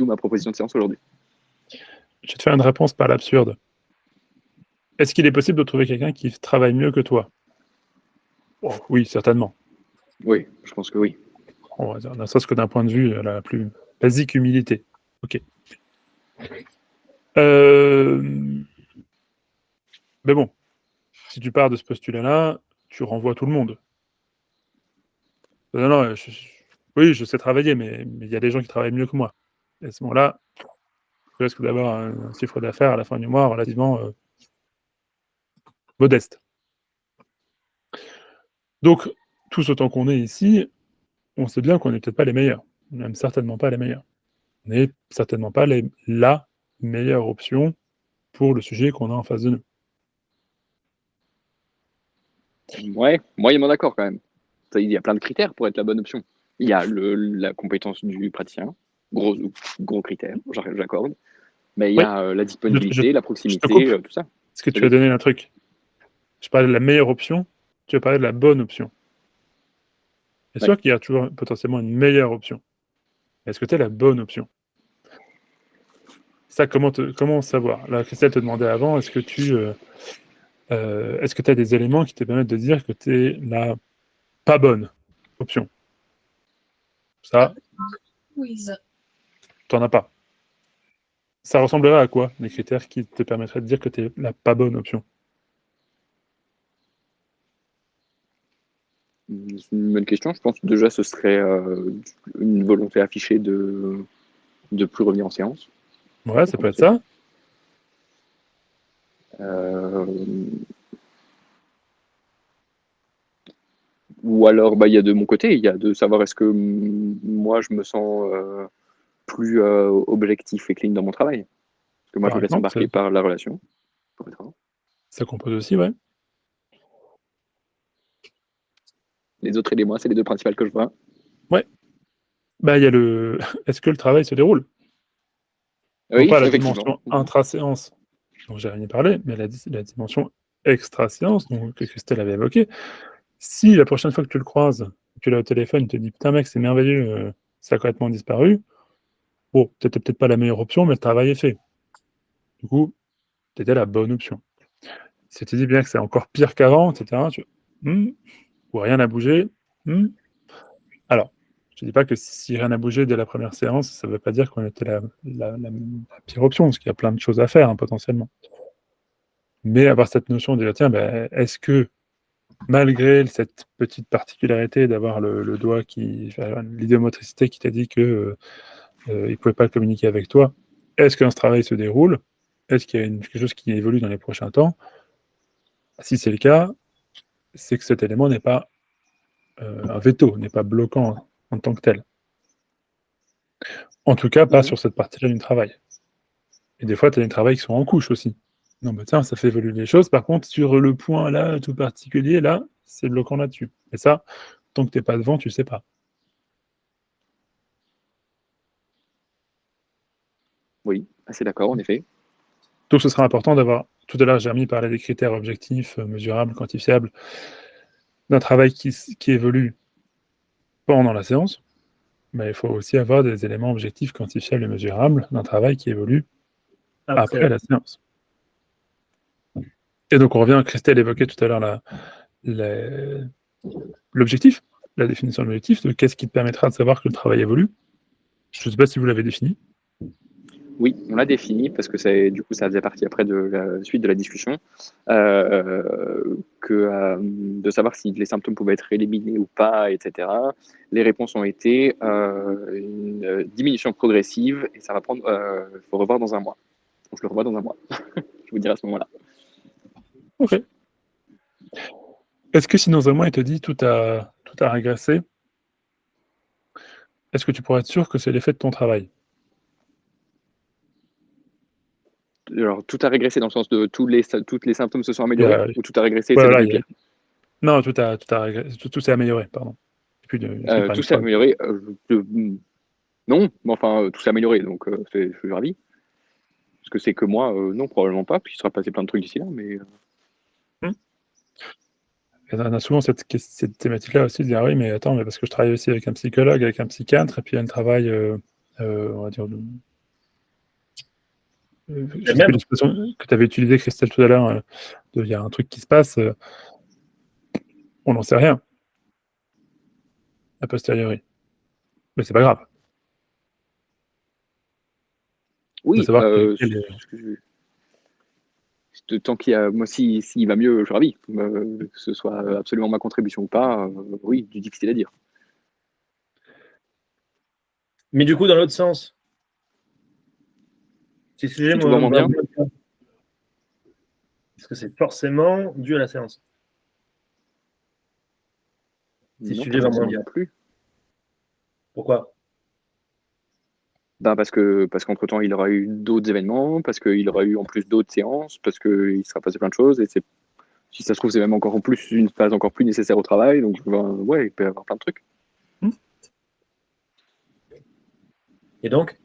ma proposition de séance aujourd'hui. Je vais te faire une réponse par l'absurde. Est-ce qu'il est possible de trouver quelqu'un qui travaille mieux que toi? Oh, oui, certainement. Oui, je pense que oui. On va dire, ne serait-ce que d'un point de vue la plus basique humilité. Ok. Mais bon, si tu pars de ce postulat-là, tu renvoies tout le monde. Non, oui, je sais travailler, mais il y a des gens qui travaillent mieux que moi. Et à ce moment-là, je risque d'avoir un chiffre d'affaires à la fin du mois relativement modeste. Donc, tous autant qu'on est ici, on sait bien qu'on n'est peut-être pas les meilleurs. On n'est même certainement pas les meilleurs. On n'est certainement pas la meilleure option pour le sujet qu'on a en face de nous. Ouais, moyennement d'accord quand même. Il y a plein de critères pour être la bonne option. Il y a la compétence du praticien, gros critère, j'accorde. Mais il y a la disponibilité, la proximité, tout ça. Est-ce que tu as donné un truc? Je parlais de la meilleure option, tu as parlé de la bonne option. C'est sûr qu'il y a toujours potentiellement une meilleure option. Est-ce que tu es la bonne option? Ça, comment savoir? Là, Christelle te demandait avant, est-ce que tu as des éléments qui te permettent de dire que tu es la pas bonne option? Ça, Oui. tu n'en as pas. Ça ressemblerait à quoi, les critères qui te permettraient de dire que tu es la pas bonne option? C'est une bonne question. Je pense que déjà, ce serait une volonté affichée de plus revenir en séance. Ouais, ça peut être ça. Ou alors, il y a de mon côté, il y a de savoir est-ce que moi, je me sens plus objectif et clean dans mon travail. Parce que moi, je me laisse embarquer par la relation. Ça compose aussi, ouais. Les autres aidez-moi, c'est les deux principales que je vois. Ouais. Il y a le est-ce que le travail se déroule? Oui, non pas la effectivement. dimension intra-séance dont j'ai rien parlé, mais la dimension extra-séance que Christelle avait évoquée. Si la prochaine fois que tu le croises, tu l'as au téléphone, il te dit putain mec, c'est merveilleux, ça a complètement disparu. Bon, t'étais peut-être pas la meilleure option, mais le travail est fait. Du coup, t'étais la bonne option. Si tu dis bien que c'est encore pire qu'avant, etc., ou rien n'a bougé, alors, je ne dis pas que si rien n'a bougé dès la première séance, ça ne veut pas dire qu'on était la pire option, parce qu'il y a plein de choses à faire, potentiellement. Mais avoir cette notion de dire, tiens, est-ce que, malgré cette petite particularité d'avoir le doigt l'idéomotricité qui t'a dit qu'il ne pouvait pas communiquer avec toi, est-ce qu'un travail se déroule? Est-ce qu'il y a quelque chose qui évolue dans les prochains temps? Si c'est le cas, c'est que cet élément n'est pas un veto, n'est pas bloquant en tant que tel. En tout cas, pas sur cette partie-là du travail. Et des fois, tu as des travails qui sont en couche aussi. Non, tiens, ça fait évoluer les choses. Par contre, sur le point là, tout particulier, là, c'est bloquant là-dessus. Et ça, tant que tu n'es pas devant, tu ne sais pas. Oui, assez d'accord, en effet. Donc, ce sera important d'avoir. Tout à l'heure, Jérémy parlait des critères objectifs, mesurables, quantifiables, d'un travail qui évolue pendant la séance. Mais il faut aussi avoir des éléments objectifs, quantifiables et mesurables d'un travail qui évolue après la séance. Et donc, on revient, Christelle évoquait tout à l'heure l'objectif, la définition de l'objectif, de qu'est-ce qui te permettra de savoir que le travail évolue. Je ne sais pas si vous l'avez défini. Oui, on l'a défini parce que ça faisait partie après de la suite de la discussion, de savoir si les symptômes pouvaient être éliminés ou pas, etc. Les réponses ont été une diminution progressive et ça va prendre, il faut revoir dans un mois. Donc je le revois dans un mois. Je vous dirai à ce moment-là. Ok. Est-ce que si dans un mois il te dit tout a régressé, est-ce que tu pourrais être sûr que c'est l'effet de ton travail? Alors, tout a régressé dans le sens de tous les symptômes se sont Il y améliorés a- ou tout a régressé, Ouais, c'est voilà, devenu pire? Non, tout s'est amélioré, pardon. Et puis, Tout s'est amélioré. Non, mais enfin, tout s'est amélioré, donc je suis ravi. Est-ce que c'est que moi? Non, probablement pas, puisqu'il sera passé plein de trucs d'ici là, mais on a souvent cette thématique-là aussi, de dire, ah oui, mais attends, mais parce que je travaille aussi avec un psychologue, avec un psychiatre, et puis il y a un travail, on va dire, je sais même. plus l'expression que tu avais utilisée, Christelle, tout à l'heure, il y a un truc qui se passe, on n'en sait rien, a posteriori. Mais c'est pas grave de oui, savoir quel est... tant qu'il y a, moi, s'il va mieux, je suis ravi. Que ce soit absolument ma contribution ou pas, oui, du difficile à dire. Mais du coup, dans l'autre sens, si ce sujet Si tout va moins bien, est-ce que c'est forcément dû à la séance? Si le non, sujet pas va moins forcément bien. non plus. Pourquoi? Ben parce qu'entre-temps, il aura eu d'autres événements, parce qu'il aura eu en plus d'autres séances, parce qu'il sera passé plein de choses, et si ça se trouve, c'est même encore en plus une phase encore plus nécessaire au travail, donc ouais, il peut y avoir plein de trucs. Et donc?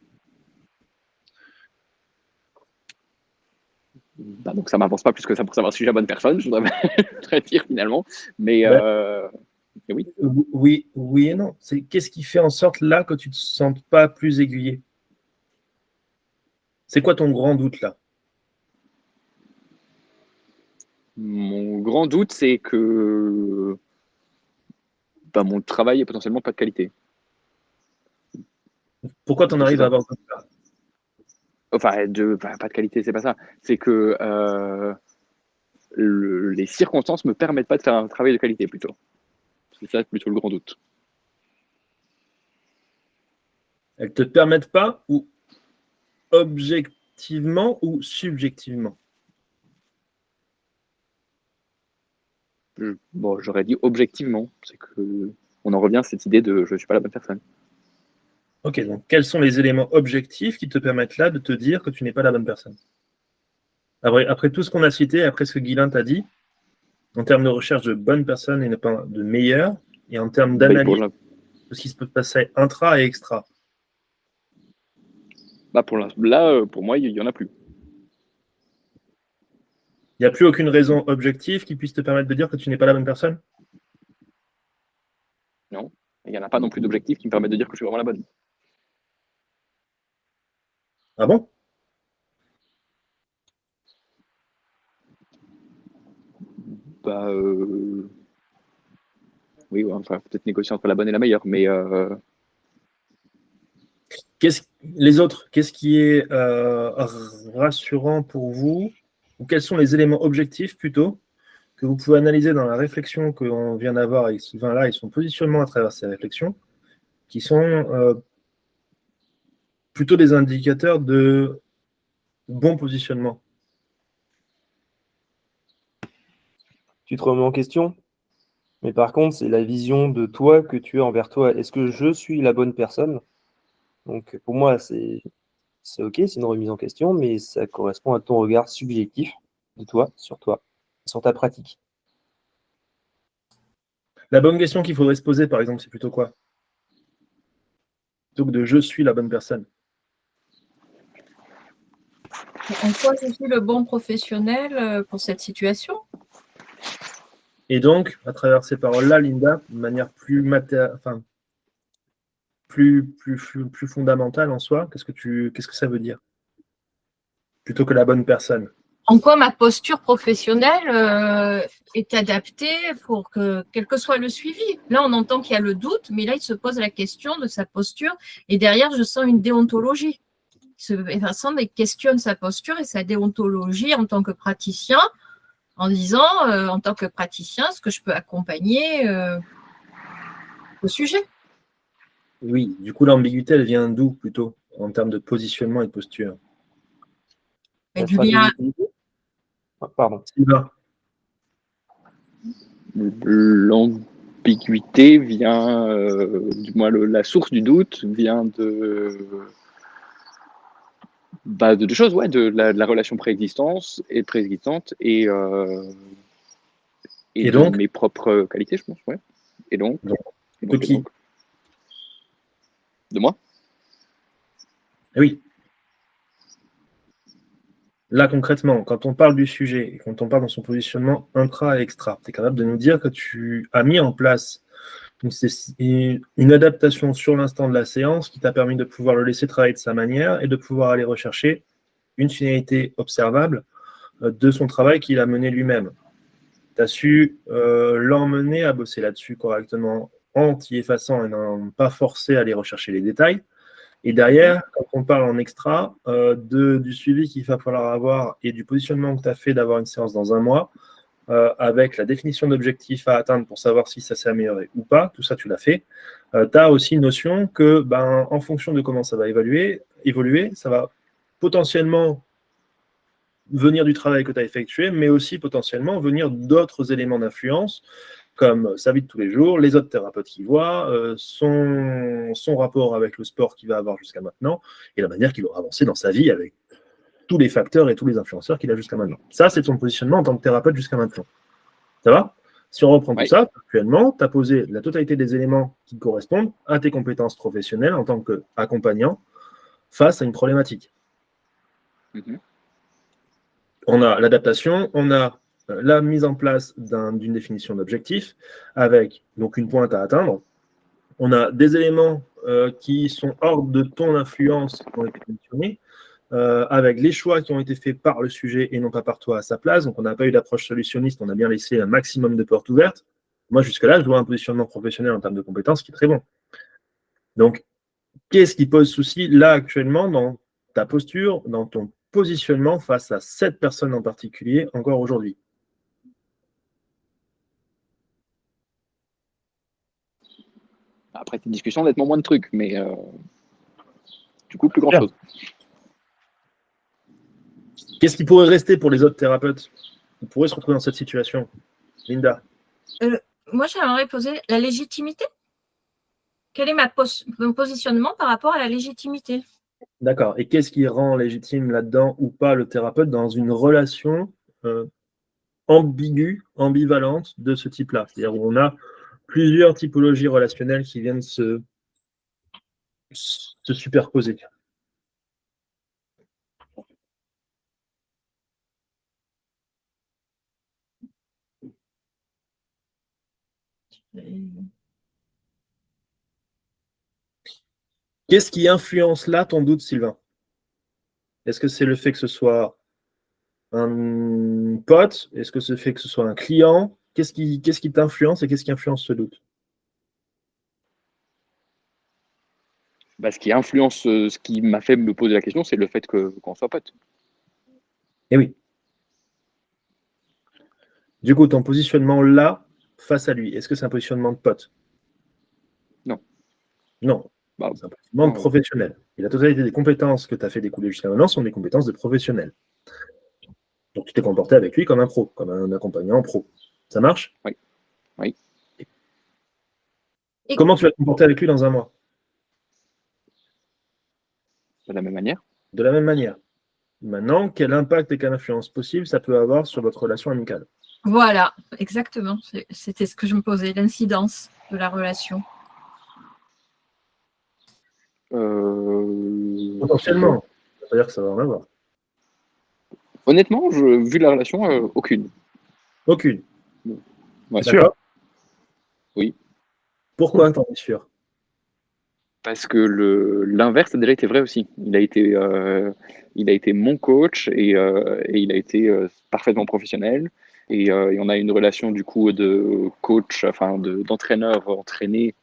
Bah, donc ça m'avance pas plus que ça pour savoir si j'ai la bonne personne, je voudrais dire finalement. Mais oui. Oui et non. Qu'est-ce qui fait en sorte là que tu ne te sentes pas plus aiguillé? C'est quoi ton grand doute là? Mon grand doute, c'est que mon travail est potentiellement pas de qualité. Pourquoi tu en arrives à avoir ce doute là? Enfin, pas de qualité, c'est pas ça. C'est que les circonstances me permettent pas de faire un travail de qualité plutôt. C'est ça plutôt le grand doute. Elles te permettent pas, ou objectivement ou subjectivement? J'aurais dit objectivement. C'est que on en revient à cette idée de je suis pas la bonne personne. Ok, donc quels sont les éléments objectifs qui te permettent là de te dire que tu n'es pas la bonne personne? Après tout ce qu'on a cité, après ce que Guylain t'a dit, en termes de recherche de bonnes personnes et pas de meilleures, et en termes d'analyse de ce qui se peut passer intra et extra. Pour moi, il y en a plus. Il n'y a plus aucune raison objective qui puisse te permettre de dire que tu n'es pas la bonne personne? Non, il n'y en a pas non plus d'objectif qui me permettent de dire que je suis vraiment la bonne. Ah bon? Oui, ouais, enfin, peut-être négocier entre la bonne et la meilleure, mais Les autres, qu'est-ce qui est rassurant pour vous, ou quels sont les éléments objectifs plutôt que vous pouvez analyser dans la réflexion qu'on vient d'avoir avec Sylvain là et son positionnement à travers ces réflexions, qui sont plutôt des indicateurs de bon positionnement? Tu te remets en question, mais par contre, c'est la vision de toi que tu as envers toi. Est-ce que je suis la bonne personne? Donc, pour moi, c'est OK, c'est une remise en question, mais ça correspond à ton regard subjectif de toi, sur ta pratique. La bonne question qu'il faudrait se poser, par exemple, c'est plutôt quoi? Plutôt que de je suis la bonne personne. En quoi je suis le bon professionnel pour cette situation? Et donc, à travers ces paroles-là, Linda, de manière plus plus fondamentale en soi, qu'est-ce que ça veut dire? Plutôt que la bonne personne. En quoi ma posture professionnelle est adaptée pour que, quel que soit le suivi. Là, on entend qu'il y a le doute, mais là, il se pose la question de sa posture. Et derrière, je sens une déontologie. Vincent questionne sa posture et sa déontologie en tant que praticien, en disant, en tant que praticien, est-ce que je peux accompagner au sujet? Oui, du coup, l'ambiguïté, elle vient d'où plutôt, en termes de positionnement et de posture? Et du lien. Pardon. Sylvain. l'ambiguïté vient, du moins la source du doute vient de deux choses, ouais, de la relation préexistence et préexistante et Et de donc, mes propres qualités, je pense, ouais. Et donc, donc, et de donc, et qui? donc, de moi. Oui. Là, concrètement, quand on parle du sujet et quand on parle dans son positionnement intra et extra, tu es capable de nous dire que tu as mis en place une adaptation sur l'instant de la séance qui t'a permis de pouvoir le laisser travailler de sa manière et de pouvoir aller rechercher une finalité observable de son travail qu'il a mené lui-même. Tu as su l'emmener à bosser là-dessus correctement en t'y effaçant et non pas forcer à aller rechercher les détails. Et derrière, quand on parle en extra, du suivi qu'il va falloir avoir et du positionnement que tu as fait d'avoir une séance dans un mois, avec la définition d'objectifs à atteindre pour savoir si ça s'est amélioré ou pas, tout ça tu l'as fait. Tu as aussi une notion que, en fonction de comment ça va évoluer, ça va potentiellement venir du travail que tu as effectué, mais aussi potentiellement venir d'autres éléments d'influence, comme sa vie de tous les jours, les autres thérapeutes qu'il voit, son rapport avec le sport qu'il va avoir jusqu'à maintenant, et la manière qu'il aura avancé dans sa vie avec tous les facteurs et tous les influenceurs qu'il a jusqu'à maintenant. Ça, c'est ton positionnement en tant que thérapeute jusqu'à maintenant. Ça va? Si on reprend tout Ouais. ça, actuellement, tu as posé la totalité des éléments qui correspondent à tes compétences professionnelles en tant qu'accompagnant face à une problématique. Mhm. On a l'adaptation, on a la mise en place d'une définition d'objectif avec donc une pointe à atteindre. On a des éléments qui sont hors de ton influence qui ont été positionnés, avec les choix qui ont été faits par le sujet et non pas par toi à sa place. Donc, on n'a pas eu d'approche solutionniste, on a bien laissé un maximum de portes ouvertes. Moi, jusque-là, je vois un positionnement professionnel en termes de compétences qui est très bon. Donc, qu'est-ce qui pose souci là actuellement dans ta posture, dans ton positionnement face à cette personne en particulier encore aujourd'hui? Après cette discussion, nettement moins de trucs, mais du coup, plus Bien. grand-chose. Qu'est-ce qui pourrait rester pour les autres thérapeutes qui pourraient se retrouver dans cette situation? Linda? Moi, j'aimerais poser la légitimité. Quel est mon positionnement par rapport à la légitimité? D'accord. Et qu'est-ce qui rend légitime là-dedans ou pas le thérapeute dans une relation ambiguë, ambivalente de ce type-là? C'est-à-dire où on a plusieurs typologies relationnelles qui viennent se superposer. Qu'est-ce qui influence là ton doute, Sylvain? Est-ce que c'est le fait que ce soit un pote? Est-ce que c'est le fait que ce soit un client? Qu'est-ce qui t'influence et qu'est-ce qui influence ce doute? Bah, ce qui influence, ce qui m'a fait me poser la question, c'est le fait qu'on soit potes. Eh oui. Du coup, ton positionnement là, face à lui, est-ce que c'est un positionnement de pote? Non. Non. Bah, C'est un positionnement de non, professionnel. Et la totalité des compétences que tu as fait découler jusqu'à maintenant sont des compétences de professionnel. Donc tu t'es comporté avec lui comme un pro, comme un accompagnant pro. Ça marche? oui, oui. Et Comment tu vas te comporter avec lui dans un mois? De la même manière. De la même manière. Maintenant, quel impact et quelle influence possible ça peut avoir sur votre relation amicale? voilà, exactement. C'était ce que je me posais, l'incidence de la relation. Potentiellement. Ça veut pas dire que ça va en avoir. Honnêtement, vu la relation, aucune. Aucune. Ouais. C'est sûr. D'accord? Oui. Pourquoi t'en es sûr? Parce que l'inverse a déjà été vrai aussi. Il a été mon coach et il a été parfaitement professionnel. Et on a une relation du coup de coach, enfin d'entraîneur entraîné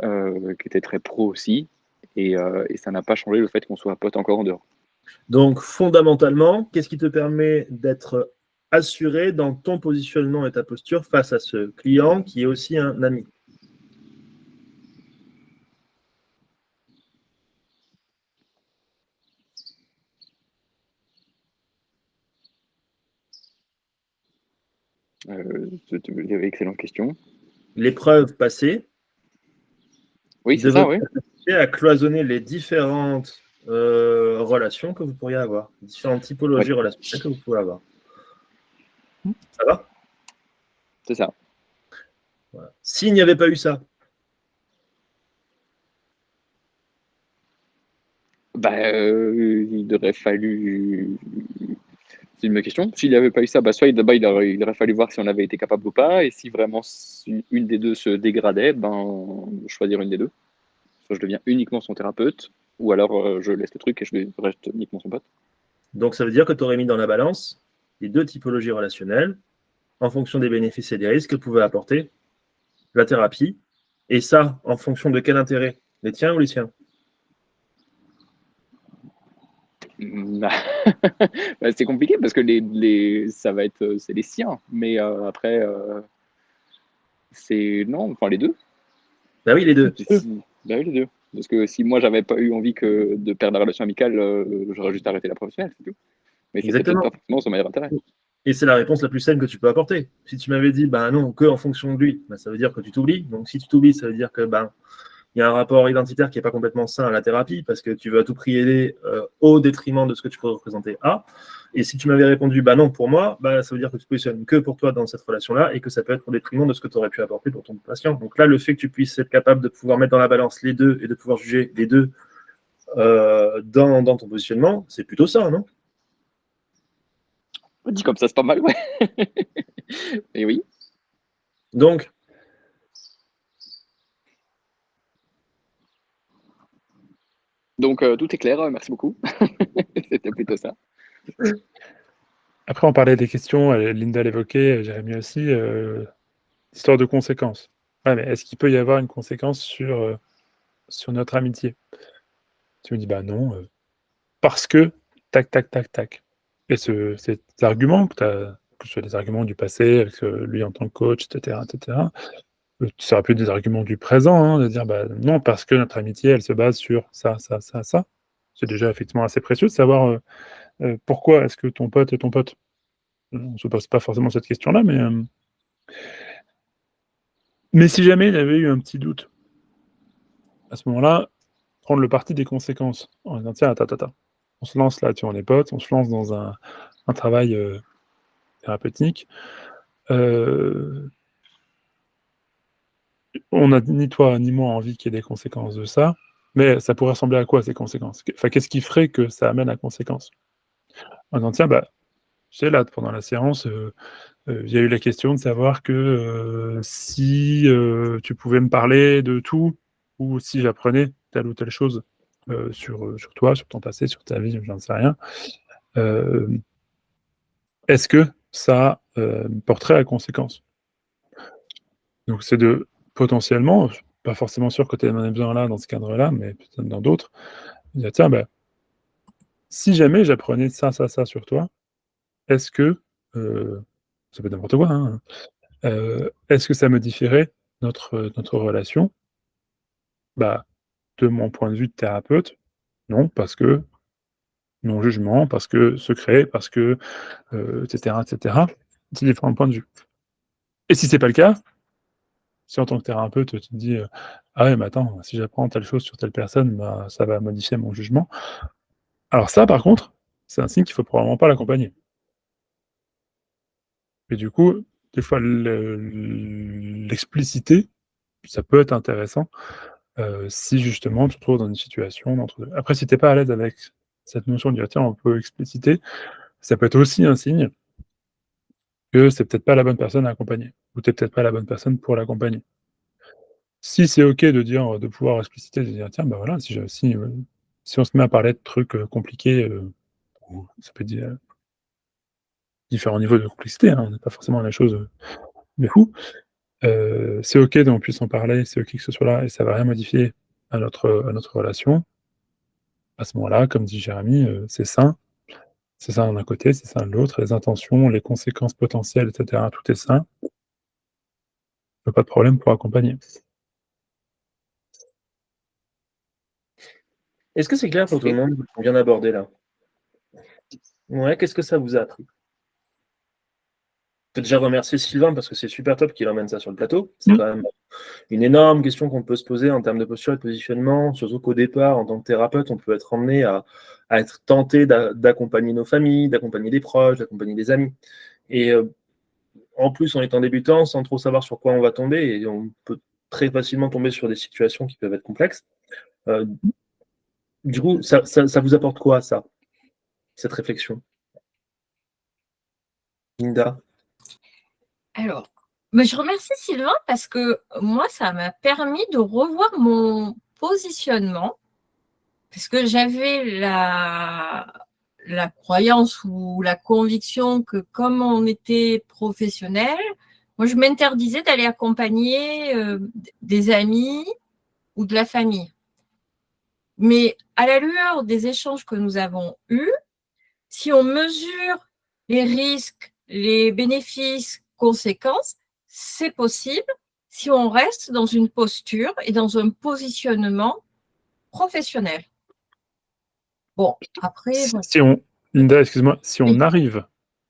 qui était très pro aussi. Et ça n'a pas changé le fait qu'on soit potes encore en dehors. Donc, fondamentalement, qu'est-ce qui te permet d'être assuré dans ton positionnement et ta posture face à ce client qui est aussi un ami? Excellente question. l'épreuve passée Oui, de c'est ça, votre oui. capacité à cloisonner les différentes relations que vous pourriez avoir, différentes typologies relationnelles que vous pouvez avoir. Ça va? C'est ça. Voilà. S'il n'y avait pas eu ça, Il aurait fallu. C'est une question. S'il n'y avait pas eu ça, soit il aurait fallu voir si on avait été capable ou pas, et si vraiment une des deux se dégradait, choisir une des deux. Soit je deviens uniquement son thérapeute, ou alors je laisse le truc et je reste uniquement son pote. donc ça veut dire que tu aurais mis dans la balance les deux typologies relationnelles en fonction des bénéfices et des risques que pouvait apporter la thérapie, et ça en fonction de quel intérêt? Les tiens ou les siens? C'est compliqué parce que ça va être, c'est les siens, mais après, c'est non, enfin les deux. Bah oui, les deux. Bah oui, les deux. Parce que si moi j'avais pas eu envie de perdre la relation amicale, j'aurais juste arrêté la professionnelle, c'est tout. Mais c'était peut-être Exactement. pas forcément son meilleur intérêt. Et c'est la réponse la plus saine que tu peux apporter. Si tu m'avais dit, bah non, que en fonction de lui, bah, ça veut dire que tu t'oublies. Donc si tu t'oublies, ça veut dire que il y a un rapport identitaire qui n'est pas complètement sain à la thérapie parce que tu veux à tout prix aider au détriment de ce que tu peux représenter à. Et si tu m'avais répondu, bah non, pour moi, ça veut dire que tu te positionnes que pour toi dans cette relation-là et que ça peut être au détriment de ce que tu aurais pu apporter pour ton patient. Donc là, le fait que tu puisses être capable de pouvoir mettre dans la balance les deux et de pouvoir juger les deux dans ton positionnement, c'est plutôt ça, non? Dit comme ça, c'est pas mal, ouais. Et oui. Donc, Tout est clair, merci beaucoup. C'était plutôt ça. Après, on parlait des questions, Linda l'évoquait, Jérémy aussi, histoire de conséquences. Ouais, mais est-ce qu'il peut y avoir une conséquence sur notre amitié? Tu me dis, bah non, parce que, tac, tac, tac, tac. Et ces arguments que tu as, que ce soit des arguments du passé, avec lui en tant que coach, etc., ça aurait pu être des arguments du présent, hein, de dire, bah non, parce que notre amitié, elle se base sur ça, ça, ça, ça. C'est déjà effectivement assez précieux de savoir pourquoi est-ce que ton pote est ton pote. On ne se pose pas forcément cette question-là, mais si jamais il y avait eu un petit doute, à ce moment-là, prendre le parti des conséquences, en disant, tiens, attends, on se lance là, tu vois, on est potes, on se lance dans un travail thérapeutique. On n'a ni toi ni moi envie qu'il y ait des conséquences de ça, mais ça pourrait ressembler à quoi ces conséquences? Enfin, qu'est-ce qui ferait que ça amène à conséquence? En disant, tiens, tu sais, là, pendant la séance, il y a eu la question de savoir que si tu pouvais me parler de tout, ou si j'apprenais telle ou telle chose sur toi, sur ton passé, sur ta vie, j'en sais rien, est-ce que ça porterait à conséquence? Donc c'est de potentiellement, je suis pas forcément sûr que tu en aies besoin là, dans ce cadre-là, mais peut-être dans d'autres, dire: «Tiens, si jamais j'apprenais ça, ça, ça sur toi, est-ce que» ça peut être n'importe quoi, hein, «est-ce que ça modifierait notre relation?» Bah, de mon point de vue de thérapeute, non, parce que non-jugement, parce que secret, parce que, et cetera, et cetera. C'est différents points de vue. Et si c'est pas le cas, si en tant que thérapeute, tu te dis, «Ah ouais, mais attends, si j'apprends telle chose sur telle personne, ça va modifier mon jugement». Alors ça, par contre, c'est un signe qu'il faut probablement pas l'accompagner. Et du coup, des fois, l'expliciter, ça peut être intéressant, si justement tu te trouves dans une situation d'entre-deux. Après, si tu es pas à l'aise avec cette notion de dire: «Tiens, on peut expliciter», ça peut être aussi un signe que c'est peut-être pas la bonne personne à accompagner, ou tu es peut-être pas la bonne personne pour l'accompagner. Si c'est OK de dire, de pouvoir expliciter, de dire: «Tiens, voilà, si on se met à parler de trucs, compliqués», ou ça peut être différents niveaux de complexité, hein, pas forcément la chose, de fou. C'est OK qu'on puisse en parler, c'est OK que ce soit là et ça va rien modifier à notre relation. À ce moment-là, comme dit Jérémy, c'est sain d'un côté, c'est sain de l'autre, les intentions, les conséquences potentielles et cetera, tout est sain. Pas de problème pour accompagner. est-ce que c'est clair pour tout le monde ce qu'on vient d'aborder là? Ouais, qu'est-ce que ça vous a appris? peux déjà remercier Sylvain parce que c'est super top qu'il emmène ça sur le plateau. C'est quand même une énorme question qu'on peut se poser en termes de posture et de positionnement, surtout qu'au départ, en tant que thérapeute, on peut être emmené à être tenté d'accompagner nos familles, d'accompagner des proches, d'accompagner des amis. Et en plus, en étant débutant, sans trop savoir sur quoi on va tomber, et on peut très facilement tomber sur des situations qui peuvent être complexes. Du coup, ça vous apporte quoi, ça, cette réflexion? Linda? Alors, mais je remercie Sylvain parce que moi, ça m'a permis de revoir mon positionnement parce que j'avais la croyance ou la conviction que comme on était professionnel, moi, je m'interdisais d'aller accompagner des amis ou de la famille. Mais à la lueur des échanges que nous avons eus, si on mesure les risques, les bénéfices, conséquences, c'est possible si on reste dans une posture et dans un positionnement professionnel. Bon, après, Linda, excuse-moi, si on Oui. arrive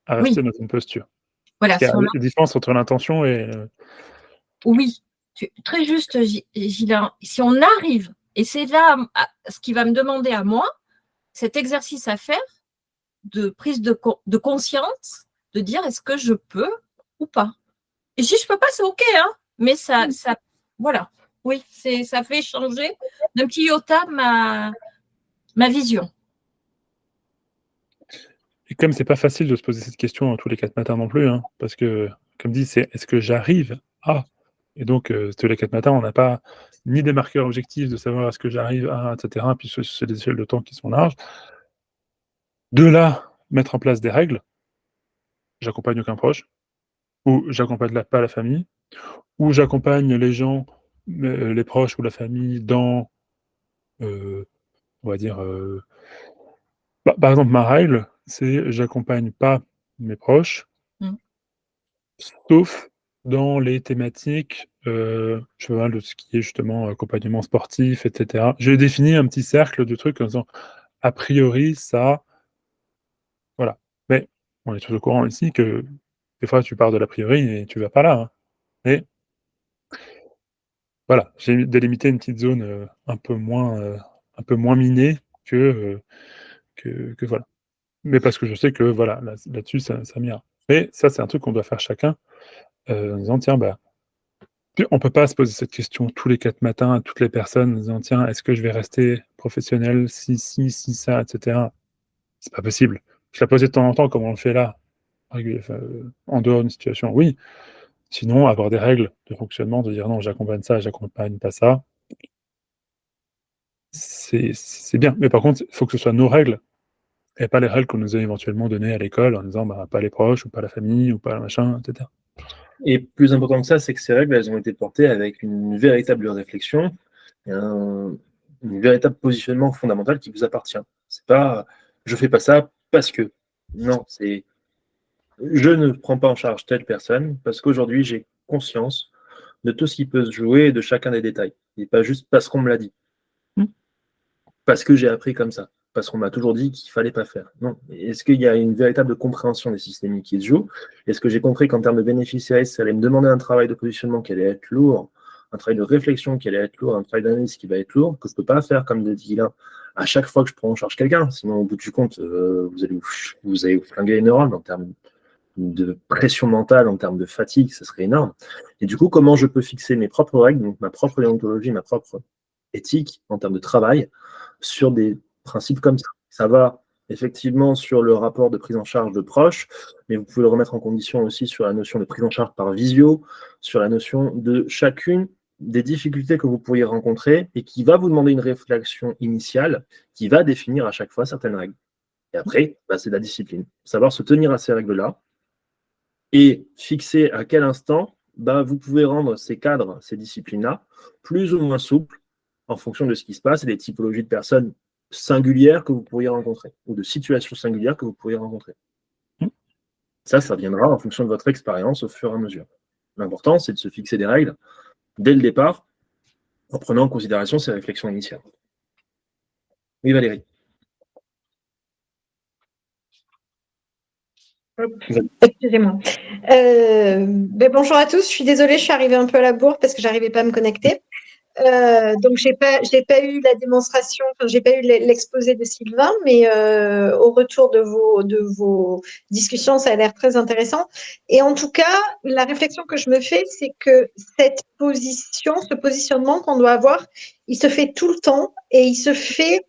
à rester Oui. dans une posture, Voilà, il y a une différence entre l'intention et... Oui, très juste, Gilles. Si on arrive, et c'est là ce qui va me demander à moi, cet exercice à faire de prise de conscience, de dire est-ce que je peux ou pas. Et si je peux pas, c'est OK, hein, mais ça, voilà. Oui, ça fait changer d'un petit iota ma vision. Et comme c'est pas facile de se poser cette question tous les 4 matins non plus, hein, parce que, comme dit, c'est est-ce que j'arrive à? Et donc, tous les 4 matins, on n'a pas ni des marqueurs objectifs de savoir est-ce que j'arrive à, etc. Puis c'est des échelles de temps qui sont larges. De là, mettre en place des règles. J'accompagne aucun proche, ou j'accompagne pas la famille, ou j'accompagne les gens, les proches ou la famille dans, on va dire, par exemple, ma règle, c'est j'accompagne pas mes proches, Mmh. sauf dans les thématiques, je parle de ce qui est justement accompagnement sportif, et cetera. J'ai défini un petit cercle de trucs en disant: «A priori, ça» voilà. Mais on est tous au courant ici que des fois, tu pars de l'a priori et tu vas pas là, hein. Mais voilà, j'ai délimité une petite zone, un peu moins minée que voilà. Mais parce que je sais que voilà, là-dessus, ça m'ira. Mais ça, c'est un truc qu'on doit faire chacun, en disant: «Tiens, bah, on peut pas se poser cette question tous les 4 matins à toutes les personnes en disant: "Tiens, est-ce que je vais rester professionnel si ça", et cetera». C'est pas possible. Se la poser de temps en temps comme on le fait là, en dehors d'une situation, oui. Sinon, avoir des règles de fonctionnement, de dire: «Non, j'accompagne ça, j'accompagne pas ça», c'est bien. Mais par contre, il faut que ce soit nos règles et pas les règles qu'on nous a éventuellement données à l'école en disant: «Bah, pas les proches ou pas la famille ou pas machin», et cetera. Et plus important que ça, c'est que ces règles, elles ont été portées avec une véritable réflexion, et un véritable positionnement fondamental qui vous appartient. C'est pas je fais pas ça parce que. Non, c'est je ne prends pas en charge telle personne parce qu'aujourd'hui j'ai conscience de tout ce qui peut se jouer et de chacun des détails. Et pas juste parce qu'on me l'a dit. Parce que j'ai appris comme ça. Parce qu'on m'a toujours dit qu'il fallait pas faire. Non. Est-ce qu'il y a une véritable compréhension des systémiques qui se joue? Est-ce que j'ai compris qu'en termes de bénéfices et risques, ça allait me demander un travail de positionnement qui allait être lourd, un travail de réflexion qui allait être lourd, un travail d'analyse qui va être lourd, que je ne peux pas faire comme le dit Guilain à chaque fois que je prends en charge quelqu'un. Sinon, au bout du compte, vous allez vous flinguer les neurones en termes de pression mentale, en termes de fatigue, ça serait énorme. Et du coup, comment je peux fixer mes propres règles, donc ma propre déontologie, ma propre éthique en termes de travail, sur des principes comme ça. Ça va effectivement sur le rapport de prise en charge de proches, mais vous pouvez le remettre en condition aussi sur la notion de prise en charge par visio, sur la notion de chacune des difficultés que vous pourriez rencontrer et qui va vous demander une réflexion initiale qui va définir à chaque fois certaines règles. Et après, c'est la discipline. Savoir se tenir à ces règles-là et fixer à quel instant vous pouvez rendre ces cadres, ces disciplines-là, plus ou moins souples en fonction de ce qui se passe et des typologies de personnes singulières que vous pourriez rencontrer ou de situations singulières que vous pourriez rencontrer. Ça viendra en fonction de votre expérience au fur et à mesure. L'important, c'est de se fixer des règles dès le départ en prenant en considération ces réflexions initiales. Oui, Valérie. Excusez-moi. Bonjour à tous. Je suis désolée, je suis arrivée un peu à la bourre parce que j'arrivais pas à me connecter. Donc j'ai pas eu la démonstration, enfin j'ai pas eu l'exposé de Sylvain, mais au retour de vos discussions, ça a l'air très intéressant. Et en tout cas, la réflexion que je me fais, c'est que cette position, ce positionnement qu'on doit avoir, il se fait tout le temps et il se fait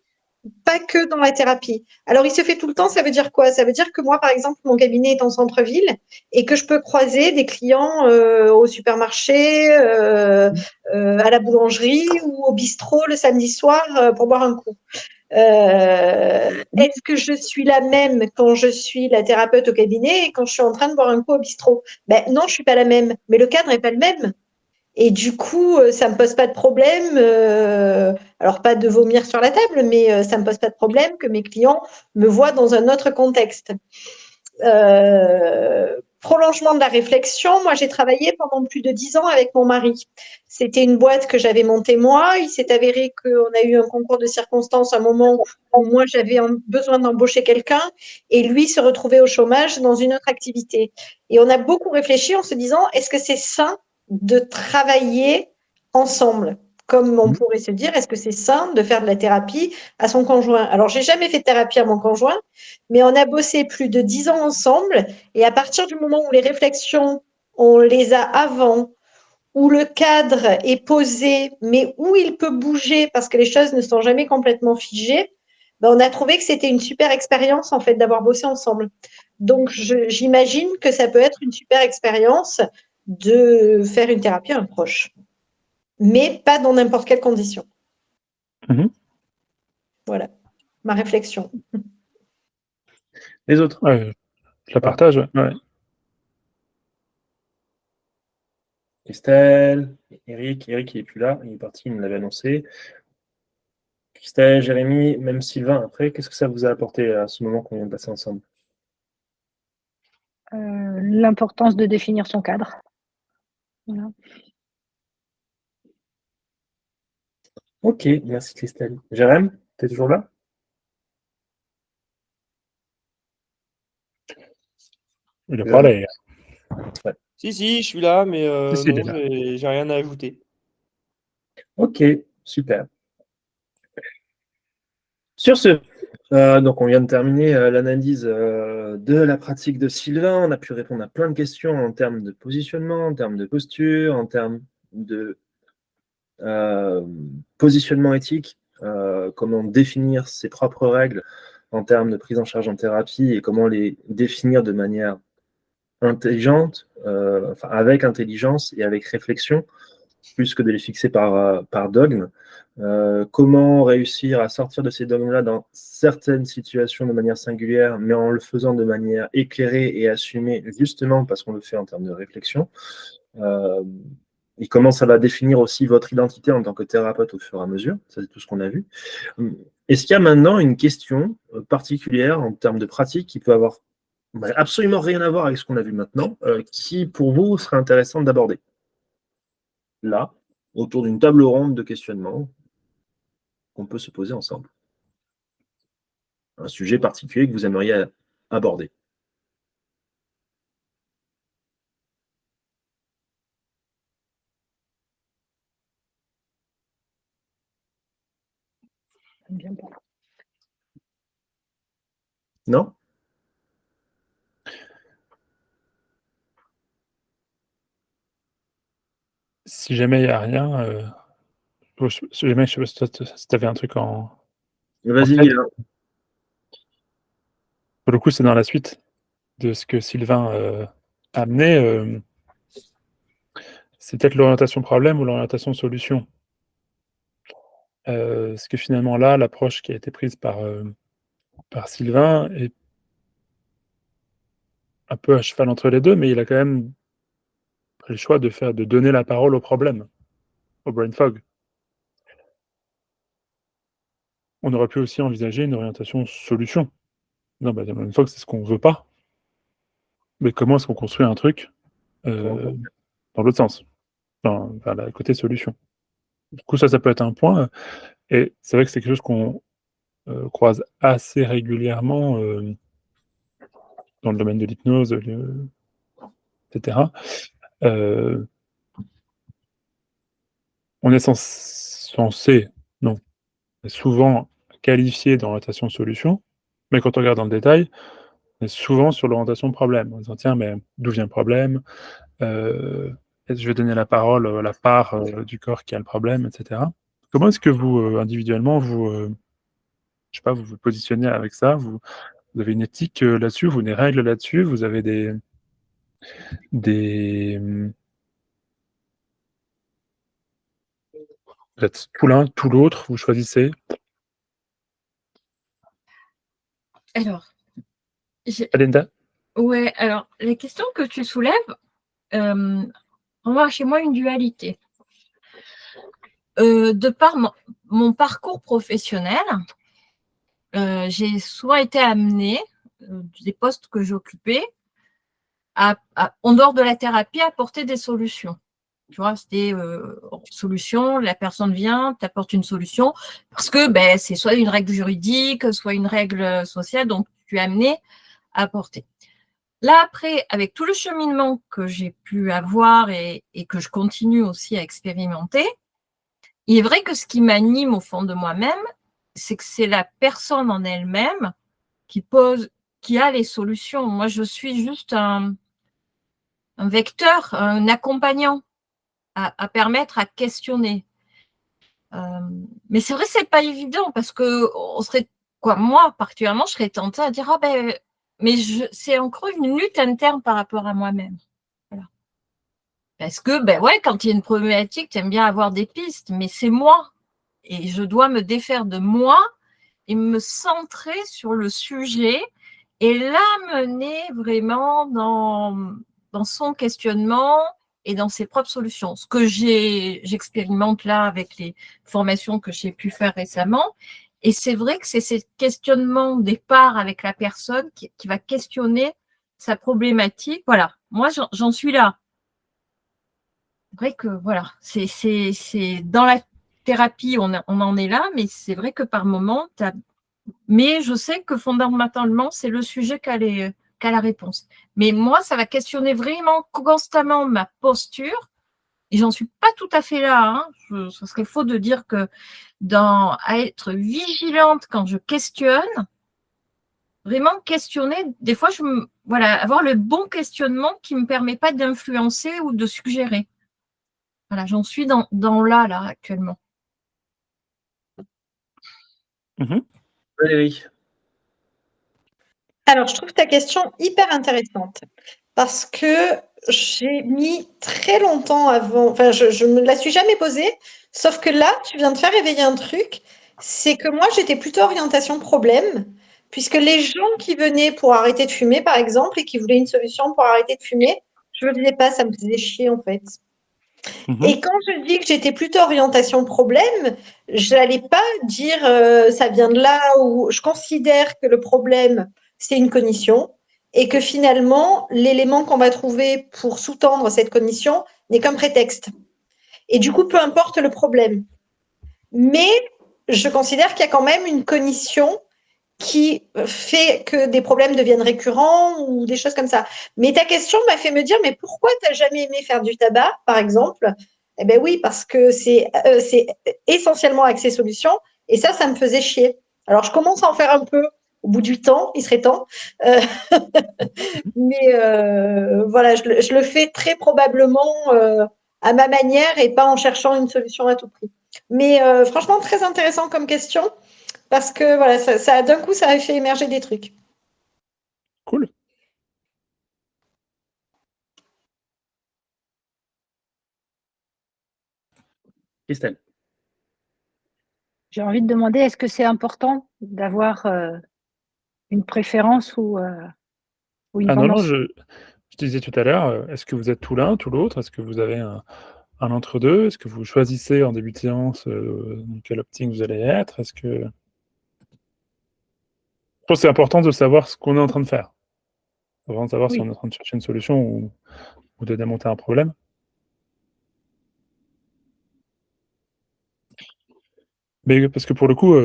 pas que dans la thérapie. Alors, il se fait tout le temps, ça veut dire quoi? Ça veut dire que moi, par exemple, mon cabinet est en centre-ville et que je peux croiser des clients au supermarché, à la boulangerie ou au bistrot le samedi soir pour boire un coup. Est-ce que je suis la même quand je suis la thérapeute au cabinet et quand je suis en train de boire un coup au bistrot? Ben non, je suis pas la même, mais le cadre n'est pas le même. Et du coup, ça me pose pas de problème, alors pas de vomir sur la table, mais ça me pose pas de problème que mes clients me voient dans un autre contexte. Prolongement de la réflexion, moi j'ai travaillé pendant plus de 10 ans avec mon mari. C'était une boîte que j'avais montée moi. Il s'est avéré qu'on a eu un concours de circonstances à un moment où moi j'avais besoin d'embaucher quelqu'un et lui se retrouvait au chômage dans une autre activité. Et on a beaucoup réfléchi en se disant, est-ce que c'est sain de travailler ensemble? Comme on pourrait se dire, est-ce que c'est sain de faire de la thérapie à son conjoint? Alors, j'ai jamais fait de thérapie à mon conjoint, mais on a bossé plus de 10 ans ensemble. Et à partir du moment où les réflexions, on les a avant, où le cadre est posé, mais où il peut bouger parce que les choses ne sont jamais complètement figées, ben on a trouvé que c'était une super expérience en fait d'avoir bossé ensemble. Donc, j'imagine que ça peut être une super expérience de faire une thérapie à un proche, mais pas dans n'importe quelle condition. Mhm. Voilà, ma réflexion. Les autres? Ouais, je la partage. Ouais. Christelle, Eric, il n'est plus là, il est parti, il me l'avait annoncé. Christelle, Jérémy, même Sylvain, après, qu'est-ce que ça vous a apporté à ce moment qu'on vient de passer ensemble? L'importance de définir son cadre. Voilà. Ok, merci Christelle. Jérémy, tu es toujours là? Il a parlé. Si, je suis là, mais Si, il est non, là. j'ai rien à ajouter. Ok, super. Sur ce, donc on vient de terminer l'analyse de la pratique de Sylvain. On a pu répondre à plein de questions en termes de positionnement, en termes de posture, en termes de positionnement éthique, comment définir ses propres règles en termes de prise en charge en thérapie et comment les définir de manière intelligente, enfin avec intelligence et avec réflexion, plus que de les fixer par dogme. Comment réussir à sortir de ces dogmes-là dans certaines situations de manière singulière, mais en le faisant de manière éclairée et assumée, justement parce qu'on le fait en termes de réflexion. Et comment ça va définir aussi votre identité en tant que thérapeute au fur et à mesure. Ça, c'est tout ce qu'on a vu. Est-ce qu'il y a maintenant une question particulière en termes de pratique qui peut avoir absolument rien à voir avec ce qu'on a vu maintenant, qui pour vous serait intéressant d'aborder? Là, autour d'une table ronde de questionnement qu'on peut se poser ensemble. Un sujet particulier que vous aimeriez aborder. Non? Si jamais il n'y a rien, si jamais, je sais pas si tu avais un truc en Vas-y, tête. Mila. Pour le coup, c'est dans la suite de ce que Sylvain a amené. C'est peut-être l'orientation problème ou l'orientation solution. Parce que finalement, là, l'approche qui a été prise par Sylvain est un peu à cheval entre les deux, mais il a quand même pris le choix de donner la parole au problème, au brain fog. On aurait pu aussi envisager une orientation solution. Non, le brain fog, c'est ce qu'on ne veut pas. Mais comment est-ce qu'on construit un truc dans l'autre sens, vers le côté solution. Du coup, ça peut être un point. Et c'est vrai que c'est quelque chose qu'on croise assez régulièrement dans le domaine de l'hypnose, etc. On est censé, non, souvent qualifié d'orientation solution, mais quand on regarde dans le détail, on est souvent sur l'orientation problème, en disant: «Tiens, mais d'où vient le problème? Je vais donner la parole à la part, du corps qui a le problème», et cetera. Comment est-ce que vous, individuellement, vous, je sais pas, vous vous positionnez avec ça? Vous avez une éthique, là-dessus? Vous avez des règles là-dessus? Vous avez des, vous êtes tout l'un, tout l'autre, vous choisissez? Alors, Alinda? ouais, alors, les questions que tu soulèves, on voit chez moi une dualité. De par mon parcours professionnel, j'ai souvent été amenée, des postes que j'occupais, en dehors de la thérapie, à apporter des solutions. Tu vois, c'était solution, la personne vient, t'apporte une solution, parce que c'est soit une règle juridique, soit une règle sociale, donc tu es amené à apporter. Là, après, avec tout le cheminement que j'ai pu avoir et que je continue aussi à expérimenter, il est vrai que ce qui m'anime au fond de moi-même, c'est que c'est la personne en elle-même qui a les solutions. Moi, je suis juste un vecteur, un accompagnant à permettre à questionner. Mais c'est vrai que c'est pas évident parce que moi, particulièrement, je serais tentée à dire mais c'est encore une lutte interne par rapport à moi-même. Voilà. Parce que quand il y a une problématique, tu aimes bien avoir des pistes, mais c'est moi. Et je dois me défaire de moi et me centrer sur le sujet et l'amener vraiment dans son questionnement et dans ses propres solutions. Ce que j'expérimente là avec les formations que j'ai pu faire récemment. Et c'est vrai que c'est ce questionnement au départ avec la personne qui va questionner sa problématique. Voilà, moi j'en suis là. C'est vrai que voilà, c'est dans la thérapie, on en est là, mais c'est vrai que par moment, mais je sais que fondamentalement, c'est le sujet qui a la réponse. Mais moi, ça va questionner vraiment constamment ma posture, et j'en suis pas tout à fait là. Ce serait faux de dire que à être vigilante quand je questionne, vraiment questionner, des fois, avoir le bon questionnement qui me permet pas d'influencer ou de suggérer. Voilà, j'en suis dans là, actuellement. Valérie. Alors, je trouve ta question hyper intéressante parce que j'ai mis très longtemps avant, enfin, je ne me la suis jamais posée, sauf que là, tu viens de faire réveiller un truc, c'est que moi, j'étais plutôt orientation problème, puisque les gens qui venaient pour arrêter de fumer, par exemple, et qui voulaient une solution pour arrêter de fumer, je ne le faisais pas, ça me faisait chier, en fait. Et quand je dis que j'étais plutôt orientation problème, je n'allais pas dire ça vient de là, ou je considère que le problème, c'est une cognition et que finalement, l'élément qu'on va trouver pour sous-tendre cette cognition n'est qu'un prétexte. Et du coup, peu importe le problème. Mais je considère qu'il y a quand même une cognition qui fait que des problèmes deviennent récurrents ou des choses comme ça. Mais ta question m'a fait me dire, mais pourquoi tu n'as jamais aimé faire du tabac, par exemple? Eh bien oui, parce que c'est essentiellement axé solution, et ça me faisait chier. Alors, je commence à en faire un peu au bout du temps, il serait temps. Mais voilà, je le fais très probablement à ma manière et pas en cherchant une solution à tout prix. Mais franchement, très intéressant comme question. Parce que voilà, d'un coup, ça a fait émerger des trucs. Cool. Christelle. J'ai envie de demander, est-ce que c'est important d'avoir une préférence ou une Ah non, tendance? je disais tout à l'heure, est-ce que vous êtes tout l'un, tout l'autre? Est-ce que vous avez un entre-deux? Est-ce que vous choisissez en début de séance, dans quelle optique vous allez être? Je pense que c'est important de savoir ce qu'on est en train de faire, avant de savoir si on Oui. est en train de chercher une solution ou de démonter un problème. Mais parce que pour le coup,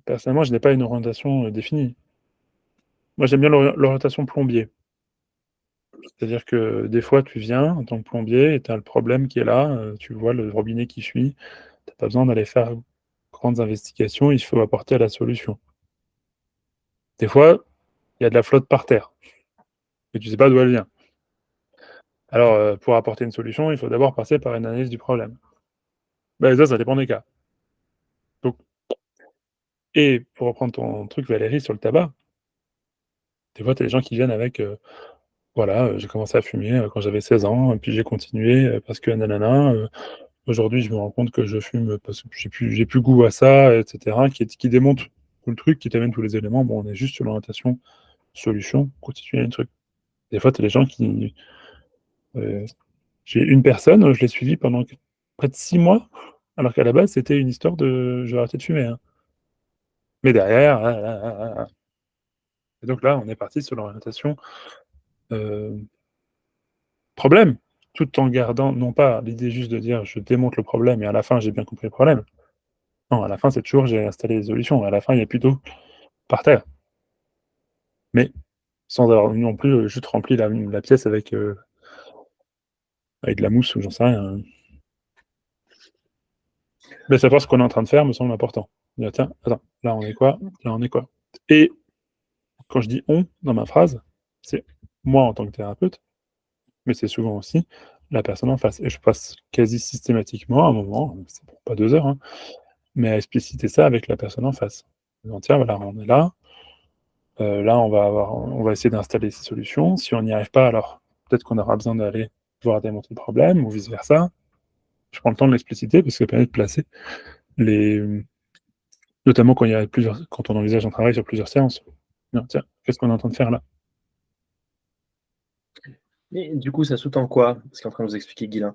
personnellement, je n'ai pas une orientation, définie. Moi, j'aime bien l'orientation plombier. C'est-à-dire que des fois, tu viens en tant que plombier et tu as le problème qui est là, tu vois le robinet qui fuit, tu pas besoin d'aller faire grandes investigations, il faut apporter la solution. Des fois, il y a de la flotte par terre et tu sais pas d'où elle vient. Alors, pour apporter une solution, il faut d'abord passer par une analyse du problème. Ben, ça dépend des cas. Donc et pour reprendre ton truc, Valérie, sur le tabac, des fois, tu as des gens qui viennent avec, voilà, j'ai commencé à fumer, quand j'avais 16 ans et puis j'ai continué, parce que nanana, aujourd'hui, je me rends compte que je fume parce que j'ai plus goût à ça et cetera, qui démonte tout le truc, qui t'amène tous les éléments. Bon, on est juste sur l'orientation solution, continuer les trucs. Des fois, tu as des gens qui, heu, j'ai une personne, je l'ai suivie pendant près de 6 mois, alors qu'à la base, c'était une histoire de: «Je vais arrêter de fumer», hein. Mais derrière, et donc là, on est parti sur l'orientation, heu, problème, tout en gardant non pas l'idée juste de dire: «Je démonte le problème et à la fin, j'ai bien compris le problème». Non, à la fin, c'est toujours: «J'ai installé les solutions». À la fin, il y a plutôt par terre, mais sans avoir non plus, juste rempli la pièce avec de la mousse ou j'en sais rien, mais savoir ce qu'on est en train de faire me semble important. Dire: «Tiens, attends, là on est quoi? Là on est quoi?» Et quand je dis «on» dans ma phrase, c'est moi en tant que thérapeute, mais c'est souvent aussi la personne en face et je passe quasi systématiquement un moment, ça prend pas 2 heures, hein, mais à expliciter ça avec la personne en face. En disant: «Tiens, voilà, on est là, là on va essayer d'installer ces solutions. Si on n'y arrive pas, alors peut-être qu'on aura besoin d'aller voir démonter le problème ou vice versa». Je prends le temps de l'expliciter parce que ça permet de placer les, notamment quand on envisage un travail sur plusieurs séances. Non, tiens, qu'est-ce qu'on est en train de faire là? Et du coup, ça sous-tend quoi? Ce qu'est en train de vous expliquer Guilain.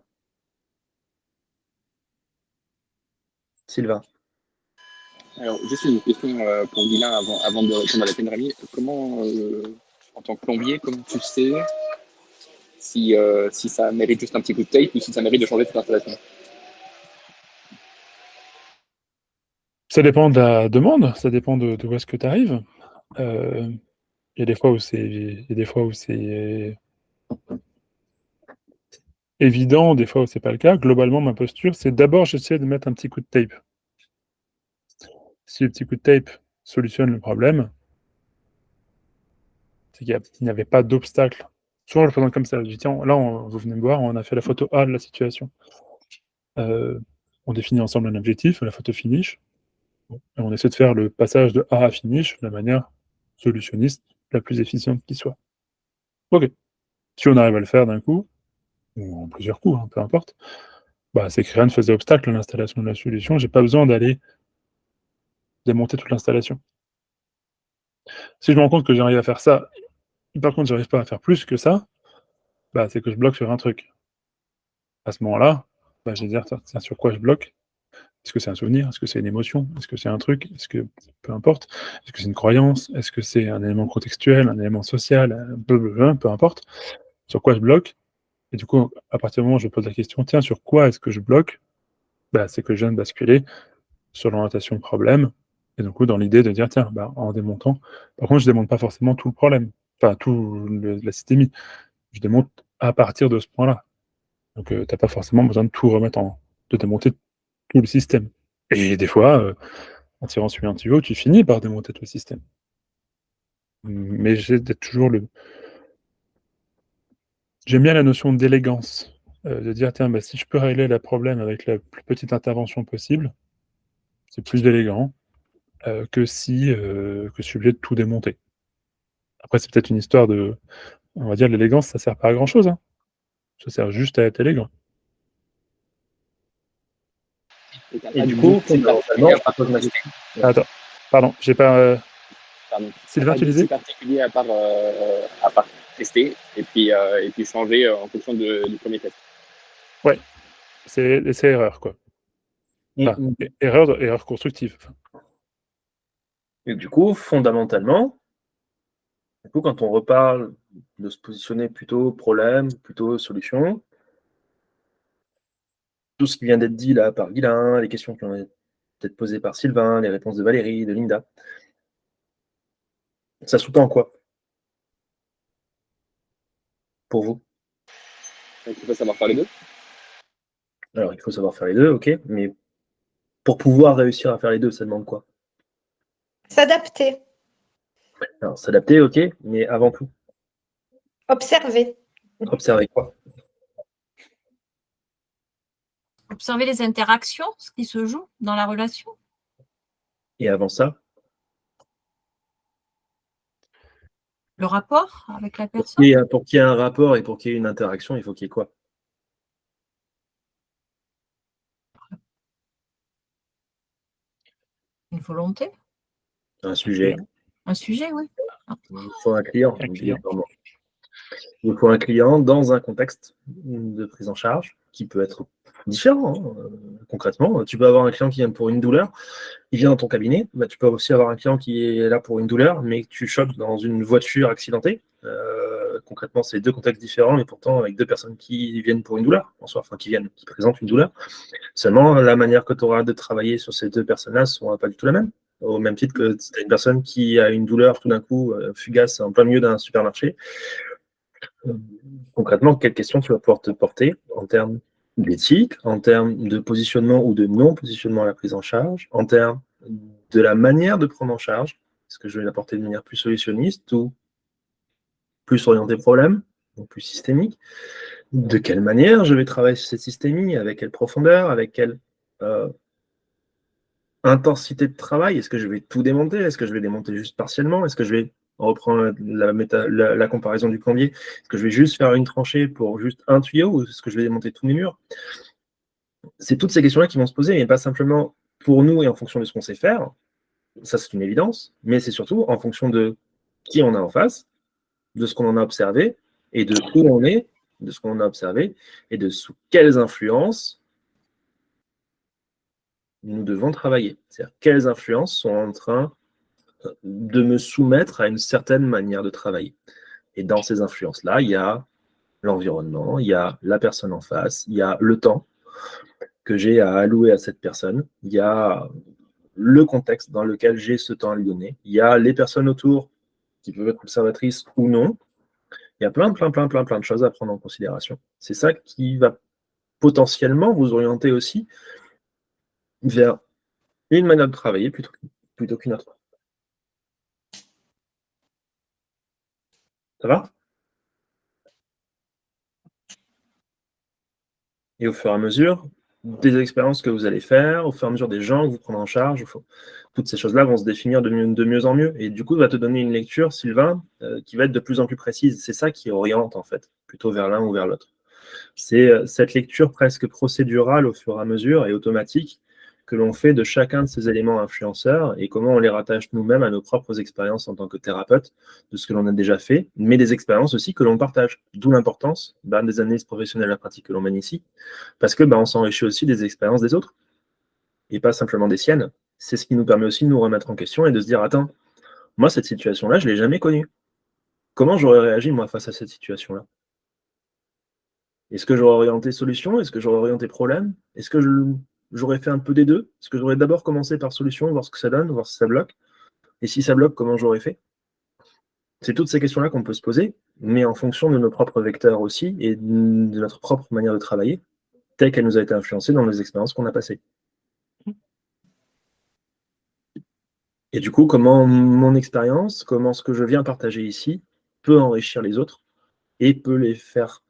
Sylvain. Alors, juste une question pour Guilain avant de répondre à la peine Rémi. Comment, en tant que plombier, comment tu sais si ça mérite juste un petit coup de tape ou si ça mérite de changer toute l'installation? Ça dépend de la demande, ça dépend de où est-ce que tu arrives. Il y a des fois où c'est évident, des fois où c'est pas le cas. Globalement, ma posture, c'est d'abord j'essaie de mettre un petit coup de tape. Si le petit coup de tape solutionne le problème, c'est qu'il n'y avait pas d'obstacle. Souvent, je le présente comme ça. Je dis: «Tiens, là, vous venez me voir, on a fait la photo A de la situation. Heu, on définit ensemble un objectif, la photo finish, et on essaie de faire le passage de A à finish de la manière solutionniste la plus efficiente qui soit». OK. Si on arrive à le faire d'un coup, ou en plusieurs coups, hein, peu importe, bah, c'est que rien ne faisait obstacle à l'installation de la solution. J'ai pas besoin d'aller démonter toute l'installation. Si je me rends compte que j'arrive à faire ça, par contre, j'arrive pas à faire plus que ça, bah, c'est que je bloque sur un truc. À ce moment-là, bah, je vais dire: «Tiens, sur quoi je bloque? Est-ce que c'est un souvenir? Est-ce que c'est une émotion? Est-ce que c'est un truc? Est-ce que» peu importe. «Est-ce que c'est une croyance? Est-ce que c'est un élément contextuel, un élément social, peu importe. Sur quoi je bloque?» Et du coup, à partir du moment où je pose la question: «Tiens, sur quoi est-ce que je bloque?» Bah, c'est que je viens de basculer sur l'orientation problème et du coup, dans l'idée de dire: «Tiens, bah, en démontant», par contre, je démonte pas forcément tout le problème, enfin la systémie. Je démonte à partir de ce point-là. Donc, tu as pas forcément besoin de tout remettre de démonter tout le système. Et des fois, en tirant sur un tuyau, tu finis par démonter tout le système. Mais j'essaie d'être toujours le j'aime bien la notion d'élégance, de dire: «Tiens, bah, si je peux régler le problème avec la plus petite intervention possible, c'est plus élégant, que si je suis obligé de tout démonter». Après, c'est peut-être une histoire de on va dire l'élégance, ça sert pas à grand chose, hein. Ça sert juste à être élégant. Et t'as Et pas du coup, d'outil fondamentalement, particulier à je te part pose ma tester? question. Attends, pardon, j'ai pas, Pardon. T'as Sylvain, pas tu d'outil disais? particulier à part tester et puis changer en fonction du premier test. Ouais, c'est l'essai-erreur, quoi. Et, Enfin, erreur constructive, enfin. et du coup, fondamentalement, du coup, quand on reparle de se positionner plutôt problème, plutôt solution, tout ce qui vient d'être dit là par Guilain, les questions qui ont été peut-être posées par Sylvain, les réponses de Valérie, de Linda, ça sous-tend quoi? pour vous? Donc, il faut savoir faire les deux. Alors, il faut savoir faire les deux, ok, mais pour pouvoir réussir à faire les deux, ça demande quoi? S'adapter, Alors, s'adapter, ok, mais avant tout, observer. observer quoi? Observer les interactions, ce qui se joue dans la relation. Et avant ça, Le rapport avec la personne. pour qu'il y ait un rapport et pour qu'il y ait une interaction, il faut qu'il y ait quoi? Une volonté. Un sujet. Un sujet, oui. Il vous faut un client, Un client. obligatoirement. Il vous faut un client dans un contexte de prise en charge qui peut être différent, hein, concrètement. Tu peux avoir un client qui vient pour une douleur, il vient dans ton cabinet. Bah, tu peux aussi avoir un client qui est là pour une douleur, mais que tu chopes dans une voiture accidentée. Concrètement, c'est deux contextes différents, mais pourtant avec deux personnes qui viennent pour une douleur, en soi, enfin qui présentent une douleur. Seulement, la manière que tu auras de travailler sur ces deux personnes-là ne sera pas du tout la même. Au même titre que si tu as une personne qui a une douleur tout d'un coup fugace en plein milieu d'un supermarché, concrètement, quelles questions tu vas pouvoir te porter en termes d'éthique, en termes de positionnement ou de non-positionnement à la prise en charge, en termes de la manière de prendre en charge, est-ce que je vais l'apporter de manière plus solutionniste ou plus orientée problème, donc plus systémique, de quelle manière je vais travailler sur cette systémie, avec quelle profondeur, avec quelle intensité de travail, est-ce que je vais tout démonter, est-ce que je vais démonter juste partiellement, est-ce que je vais reprendre la comparaison du plombier, est-ce que je vais juste faire une tranchée pour juste un tuyau ou est-ce que je vais démonter tous mes murs? C'est toutes ces questions-là qui vont se poser, mais pas simplement pour nous et en fonction de ce qu'on sait faire, ça c'est une évidence, mais c'est surtout en fonction de qui on a en face, de ce qu'on en a observé et de où on est, de ce qu'on en a observé et de sous quelles influences nous devons travailler. C'est-à-dire quelles influences sont en train de me soumettre à une certaine manière de travailler. Et dans ces influences-là, il y a l'environnement, il y a la personne en face, il y a le temps que j'ai à allouer à cette personne, il y a le contexte dans lequel j'ai ce temps à lui donner, il y a les personnes autour qui peuvent être observatrices ou non. Il y a plein de choses à prendre en considération. C'est ça qui va potentiellement vous orienter aussi vers une manière de travailler plutôt qu'une autre. Ça va? Et au fur et à mesure des expériences que vous allez faire, au fur et à mesure des gens que vous prenez en charge, toutes ces choses-là vont se définir de mieux en mieux. Et du coup, va te donner une lecture, Sylvain, qui va être de plus en plus précise. C'est ça qui oriente, en fait, plutôt vers l'un ou vers l'autre. C'est cette lecture presque procédurale au fur et à mesure et automatique que l'on fait de chacun de ces éléments influenceurs et comment on les rattache nous-mêmes à nos propres expériences en tant que thérapeute, de ce que l'on a déjà fait, mais des expériences aussi que l'on partage. D'où l'importance des analyses professionnelles à la pratique que l'on mène ici, parce que on s'enrichit aussi des expériences des autres et pas simplement des siennes. C'est ce qui nous permet aussi de nous remettre en question et de se dire, attends, moi, cette situation-là, je ne l'ai jamais connue. Comment j'aurais réagi, moi, face à cette situation-là? Est-ce que j'aurais orienté solution? Est-ce que j'aurais orienté problème? Est-ce que j'aurais fait un peu des deux? Est-ce que j'aurais d'abord commencé par solution, voir ce que ça donne, voir si ça bloque? Et si ça bloque, comment j'aurais fait? C'est toutes ces questions-là qu'on peut se poser, mais en fonction de nos propres vecteurs aussi et de notre propre manière de travailler, telle qu'elle nous a été influencée dans les expériences qu'on a passées. Et du coup, comment mon expérience, comment ce que je viens partager ici peut enrichir les autres et peut les faire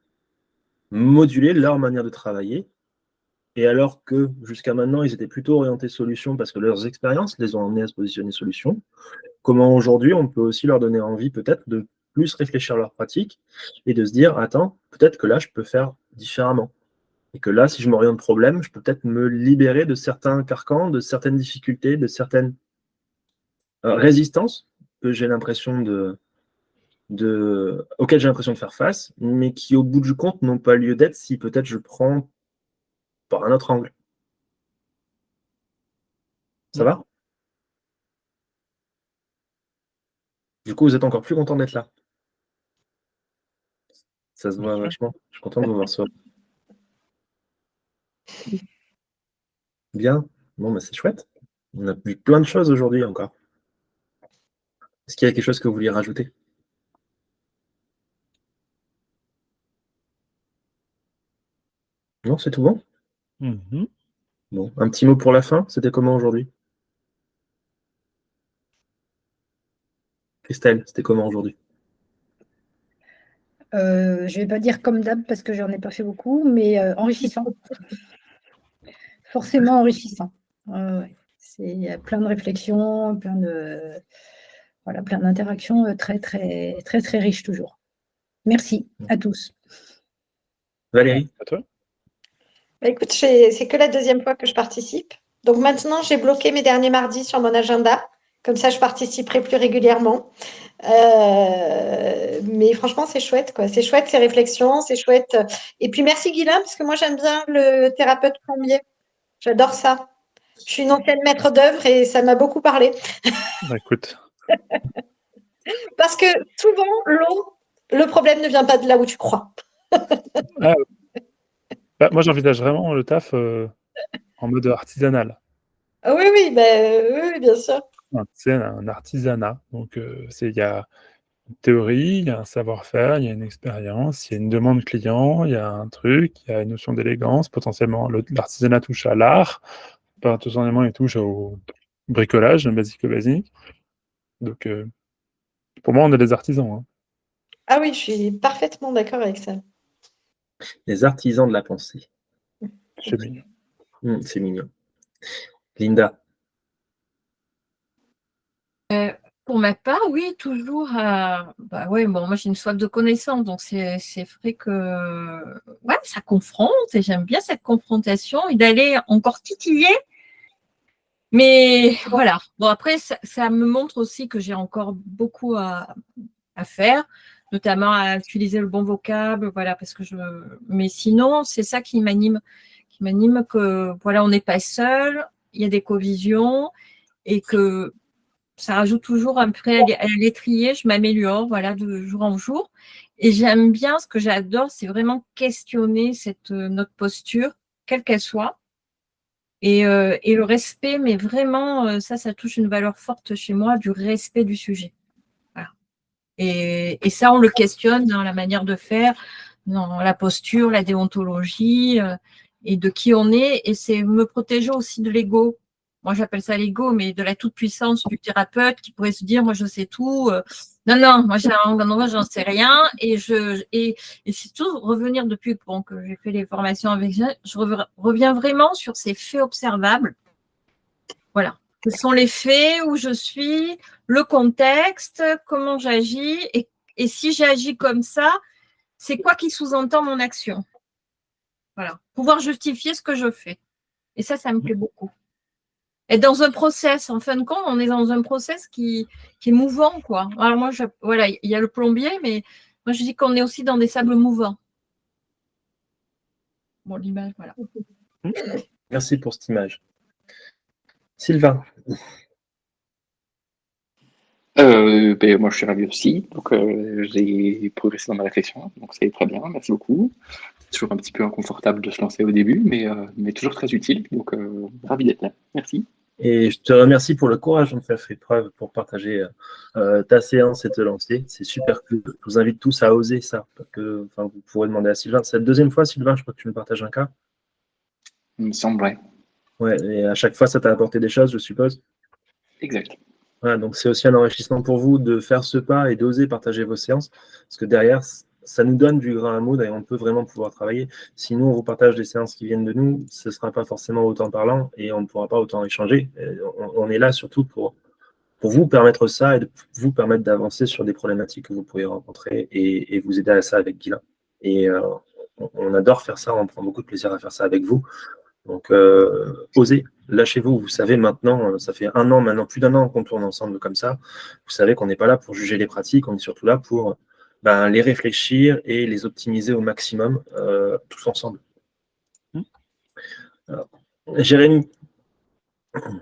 moduler leur manière de travailler. Et alors que jusqu'à maintenant, ils étaient plutôt orientés solutions parce que leurs expériences les ont emmenés à se positionner solutions, comment aujourd'hui, on peut aussi leur donner envie peut-être de plus réfléchir à leur pratique et de se dire, attends, peut-être que là, je peux faire différemment. Et que là, si je m'oriente problème, je peux peut-être me libérer de certains carcans, de certaines difficultés, de certaines résistances que j'ai l'impression auxquelles j'ai l'impression de faire face, mais qui, au bout du compte, n'ont pas lieu d'être si peut-être je prends par un autre angle. Ça va? Du coup, vous êtes encore plus content d'être là. Ça se voit vachement. Je suis content de vous voir ça. Bien. Bon, c'est chouette. On a vu plein de choses aujourd'hui encore. Est-ce qu'il y a quelque chose que vous vouliez rajouter? Non, c'est tout bon? Mhm. Bon, un petit mot pour la fin, c'était comment aujourd'hui? Christelle, c'était comment aujourd'hui? Je vais pas dire comme d'hab parce que j'en ai pas fait beaucoup, mais enrichissant. Forcément enrichissant. Ouais. Il y a plein de réflexions, plein d'interactions très, très, très, très riches toujours. Merci à tous. Valérie? À toi? Bah, écoute, c'est que la deuxième fois que je participe. Donc maintenant, j'ai bloqué mes derniers mardis sur mon agenda. Comme ça, je participerai plus régulièrement. Mais franchement, c'est chouette, quoi. C'est chouette ces réflexions, c'est chouette. Et puis merci Guylain, parce que moi j'aime bien le thérapeute plombier. J'adore ça. Je suis une ancienne maître d'œuvre et ça m'a beaucoup parlé. Bah, écoute, Parce que souvent, l'eau, le problème ne vient pas de là où tu crois. ah, bah, moi j'envisage vraiment le taf en mode artisanal. Ah oui, oui, oui, bien sûr. C'est un artisanat. Donc, il y a une théorie, il y a un savoir-faire, il y a une expérience, il y a une demande client, il y a un truc, il y a une notion d'élégance. Potentiellement, l'artisanat touche à l'art. Potentiellement, il touche au bricolage, basique. Donc, pour moi, on est des artisans. Hein. Ah oui, je suis parfaitement d'accord avec ça. Les artisans de la pensée. C'est mignon. C'est mignon. Linda? Pour ma part, oui, toujours. Bah ouais, bon, moi j'ai une soif de connaissance, donc c'est vrai que ouais, ça confronte et j'aime bien cette confrontation et d'aller encore titiller. Mais voilà. Bon, après, ça me montre aussi que j'ai encore beaucoup à faire, notamment à utiliser le bon vocable, voilà, parce que mais sinon, c'est ça qui m'anime que voilà, on n'est pas seul, il y a des covisions et que ça rajoute toujours un peu à l'étrier, je m'améliore, voilà, de jour en jour. Et j'aime bien, ce que j'adore, c'est vraiment questionner notre posture, quelle qu'elle soit. Et le respect, mais vraiment, ça touche une valeur forte chez moi, du respect du sujet. Voilà. Et ça, on le questionne dans la manière de faire, dans la posture, la déontologie, et de qui on est. Et c'est me protéger aussi de l'ego. Moi, j'appelle ça l'ego, mais de la toute-puissance du thérapeute qui pourrait se dire, moi, je sais tout. Non, moi, j'en sais rien. Et c'est tout revenir depuis que j'ai fait les formations avec je reviens vraiment sur ces faits observables. Voilà. Ce sont les faits, où je suis, le contexte, comment j'agis. Et si j'agis comme ça, c'est quoi qui sous-entend mon action? Voilà. Pouvoir justifier ce que je fais. Et ça me plaît beaucoup. Et dans un process, en fin de compte, on est dans un process qui est mouvant, quoi. Alors moi, voilà, il y a le plombier, mais moi je dis qu'on est aussi dans des sables mouvants. Bon, l'image, voilà. Merci pour cette image. Sylvain? Moi, je suis ravi aussi. Donc, j'ai progressé dans ma réflexion. Donc, c'est très bien. Merci beaucoup. C'est toujours un petit peu inconfortable de se lancer au début, mais toujours très utile. Donc, ravi d'être là. Merci. Et je te remercie pour le courage dont tu as fait preuve pour partager ta séance et te lancer. C'est super cool. Je vous invite tous à oser ça. Parce que, vous pourrez demander à Sylvain. C'est la deuxième fois, Sylvain, je crois que tu me partages un cas. Il me semble, ouais. Ouais, et à chaque fois, ça t'a apporté des choses, je suppose. Exact. Voilà, donc c'est aussi un enrichissement pour vous de faire ce pas et d'oser partager vos séances. Parce que derrière, ça nous donne du grain à moudre et on peut vraiment pouvoir travailler. Si nous, on vous partage des séances qui viennent de nous, ce ne sera pas forcément autant parlant et on ne pourra pas autant échanger. On est là surtout pour vous permettre ça et de vous permettre d'avancer sur des problématiques que vous pourriez rencontrer et vous aider à ça avec Guylain. Et on adore faire ça, on prend beaucoup de plaisir à faire ça avec vous. Donc, osez, lâchez-vous. Vous savez maintenant, ça fait un an maintenant, plus d'un an qu'on tourne ensemble comme ça. Vous savez qu'on n'est pas là pour juger les pratiques, on est surtout là pour les réfléchir et les optimiser au maximum, tous ensemble. Alors, Jérémy. Il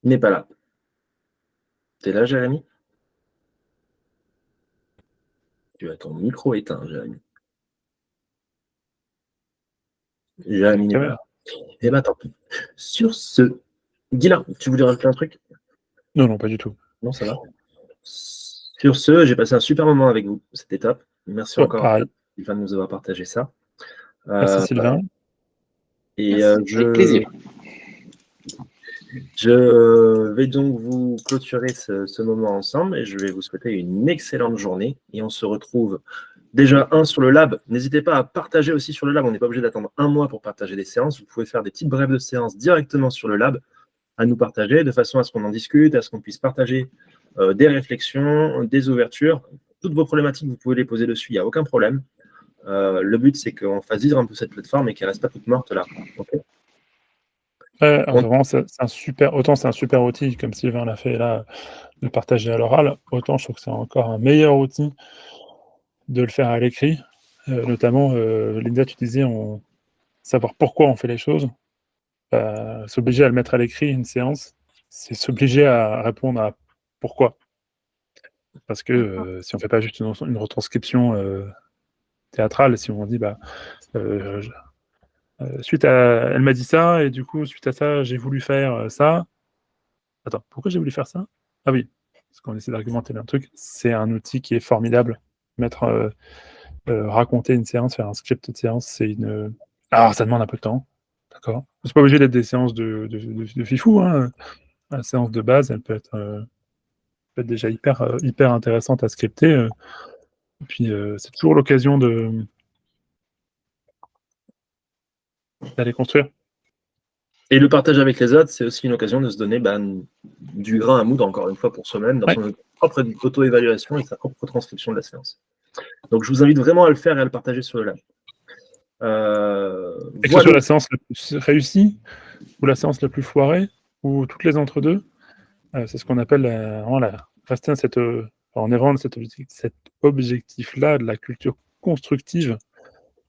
n'est pas là. T'es là, Jérémy? Tu as ton micro éteint, Jérémy. Jérémy n'est pas là. Eh bien, tant pis. Sur ce, Guylain, tu voulais rajouter un truc? Non, pas du tout. Non, ça va. Sur ce, j'ai passé un super moment avec vous. C'était top. Merci Ouais, encore, pareil. Sylvain, de nous avoir partagé ça. Merci Sylvain. Et Merci, avec plaisir. je vais donc vous clôturer ce moment ensemble et je vais vous souhaiter une excellente journée. Et on se retrouve déjà, sur le lab. N'hésitez pas à partager aussi sur le lab. On n'est pas obligé d'attendre un mois pour partager des séances. Vous pouvez faire des petites brèves de séances directement sur le lab à nous partager de façon à ce qu'on en discute, à ce qu'on puisse partager des réflexions, des ouvertures. Toutes vos problématiques, vous pouvez les poser dessus. Il n'y a aucun problème. Le but, c'est qu'on fasse vivre un peu cette plateforme et qu'elle ne reste pas toute morte là. Okay. Vraiment, c'est un super outil, comme Sylvain l'a fait là, de partager à l'oral, autant je trouve que c'est encore un meilleur outil de le faire à l'écrit. Notamment, Linda, tu disais, savoir pourquoi on fait les choses. S'obliger à le mettre à l'écrit, une séance, c'est s'obliger à répondre à pourquoi. Parce que si on ne fait pas juste une retranscription théâtrale, si on dit, suite à, elle m'a dit ça, et du coup, suite à ça, j'ai voulu faire ça. Attends, pourquoi j'ai voulu faire ça? Ah oui, parce qu'on essaie d'argumenter un truc. C'est un outil qui est formidable. Raconter une séance, faire un script de séance, c'est une. Alors, ça demande un peu de temps, d'accord? C'est pas obligé d'être des séances de fifou, hein. La séance de base, elle peut être déjà hyper intéressante à scripter. Et puis, c'est toujours l'occasion d'aller construire. Et le partage avec les autres, c'est aussi une occasion de se donner du grain à moudre, encore une fois, pour soi-même, dans son propre auto-évaluation et sa propre transcription de la séance. Donc, je vous invite vraiment à le faire et à le partager sur le lab. Et que ce soit la séance la plus réussie, ou la séance la plus foirée, ou toutes les entre-deux, c'est ce qu'on appelle rester à on est vraiment dans cet objectif-là, de la culture constructive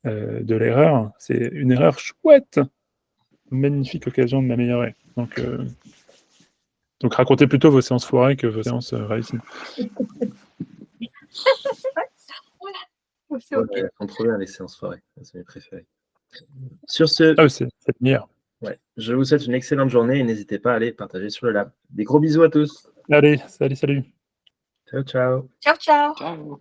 de l'erreur. C'est une erreur chouette, magnifique occasion de m'améliorer. Donc racontez plutôt vos séances foirées que vos séances réussies. C'est ok. Elles sont trop bien les séances foirées, c'est mes préférées. Sur ce, c'est meilleur. Ouais, je vous souhaite une excellente journée et n'hésitez pas à aller partager sur le lab. Des gros bisous à tous. Allez, salut. Ciao, ciao. Ciao, ciao. Ciao.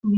Ne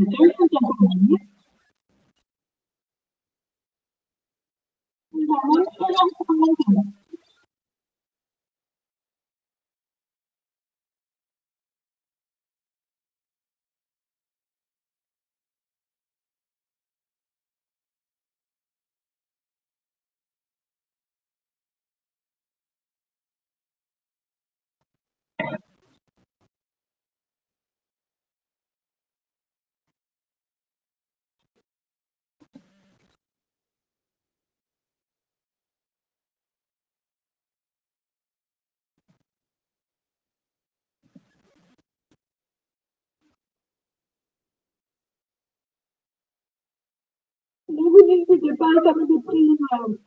vous disputez pas, ça me déprime.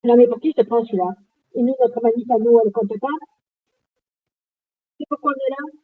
Non, mais pour qui je te prends celui-là? Et nous, notre manif à nous, elle compte pas? C'est pourquoi on est là?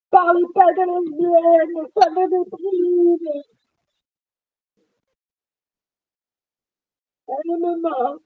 Parlez pas de lesbienne, ça me déprime. Elle me manque.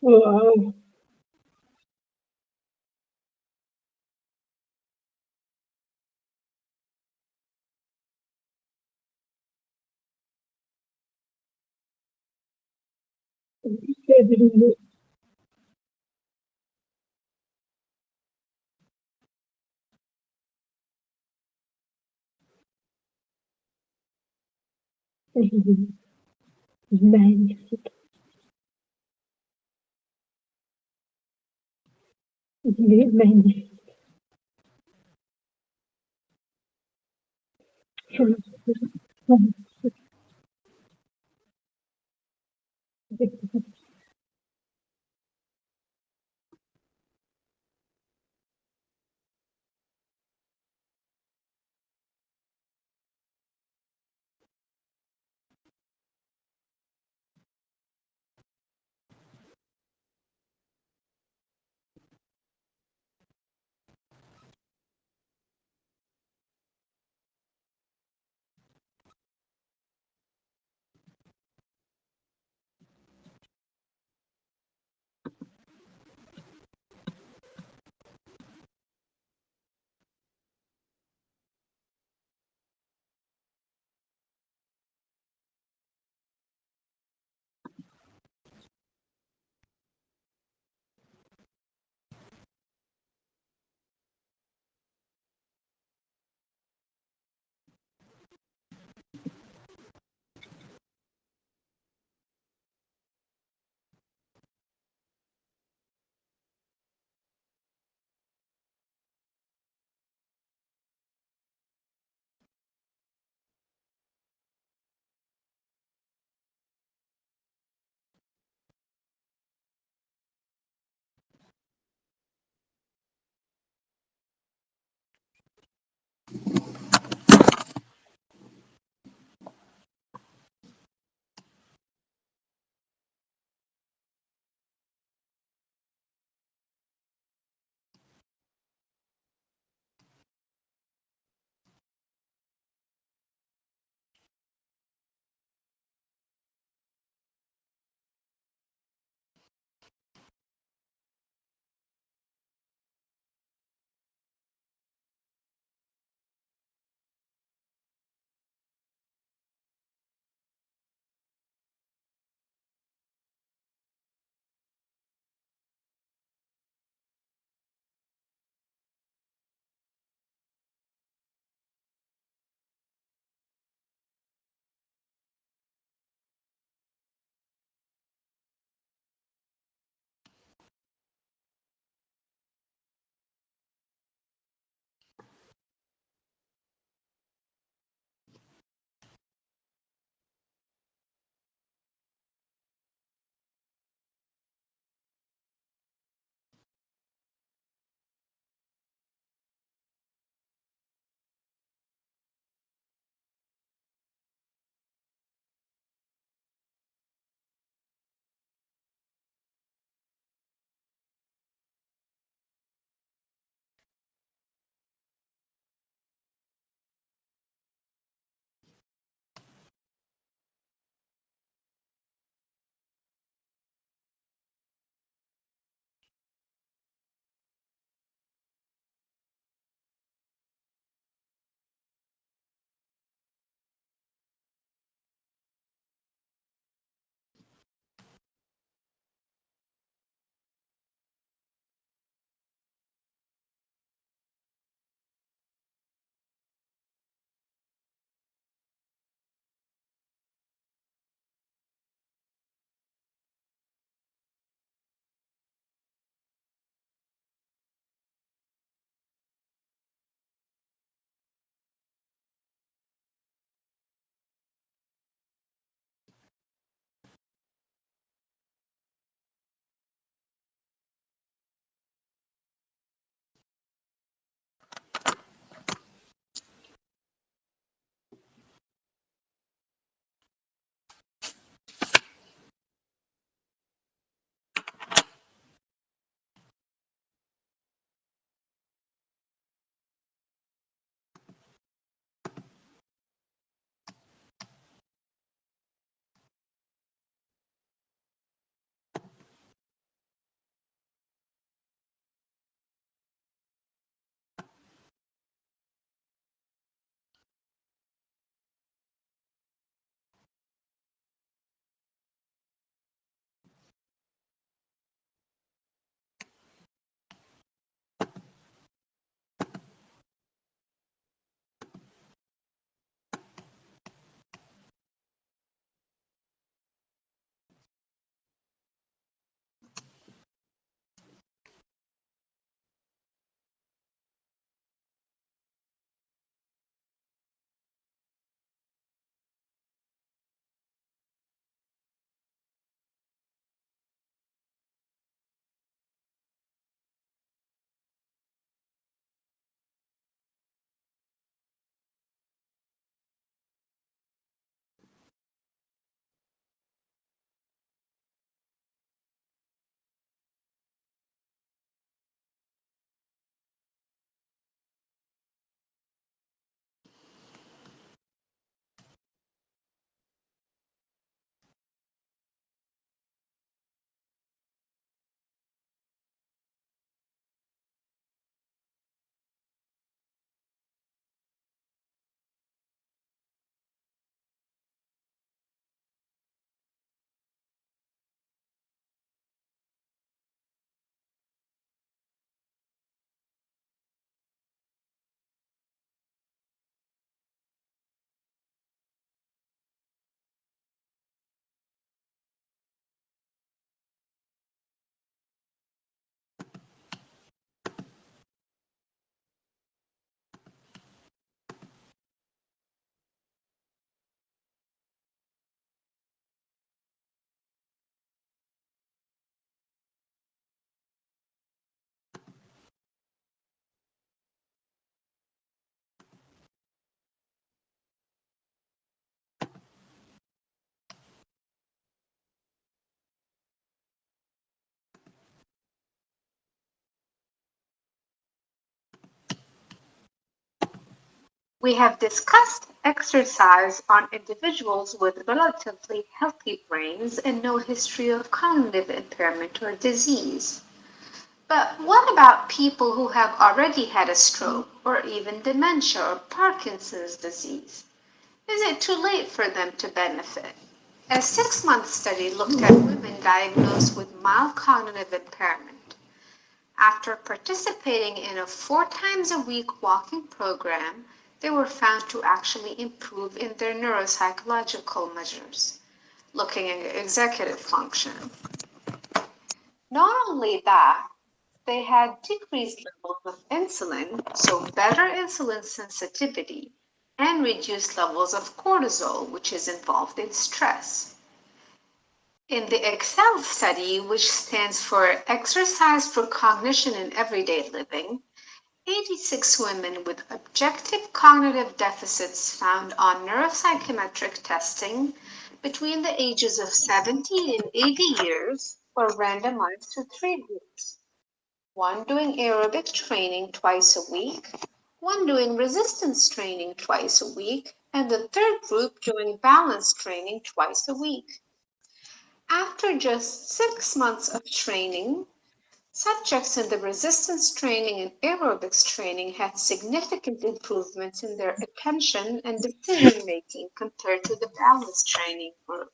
Oh, Magnifique. Il est magnifique. We have discussed exercise on individuals with relatively healthy brains and no history of cognitive impairment or disease. But what about people who have already had a stroke or even dementia or Parkinson's disease? Is it too late for them to benefit? A 6-month study looked at women diagnosed with mild cognitive impairment. After participating in a 4 times a week walking program, they were found to actually improve in their neuropsychological measures, looking at executive function. Not only that, they had decreased levels of insulin, so better insulin sensitivity, and reduced levels of cortisol, which is involved in stress. In the EXCEL study, which stands for Exercise for Cognition in Everyday Living, 86 women with objective cognitive deficits found on neuropsychometric testing between the ages of 70 and 80 years were randomized to 3 groups. One doing aerobic training twice a week, one doing resistance training twice a week, and the third group doing balance training twice a week. After just 6 months of training, subjects in the resistance training and aerobics training had significant improvements in their attention and decision-making compared to the balance training group.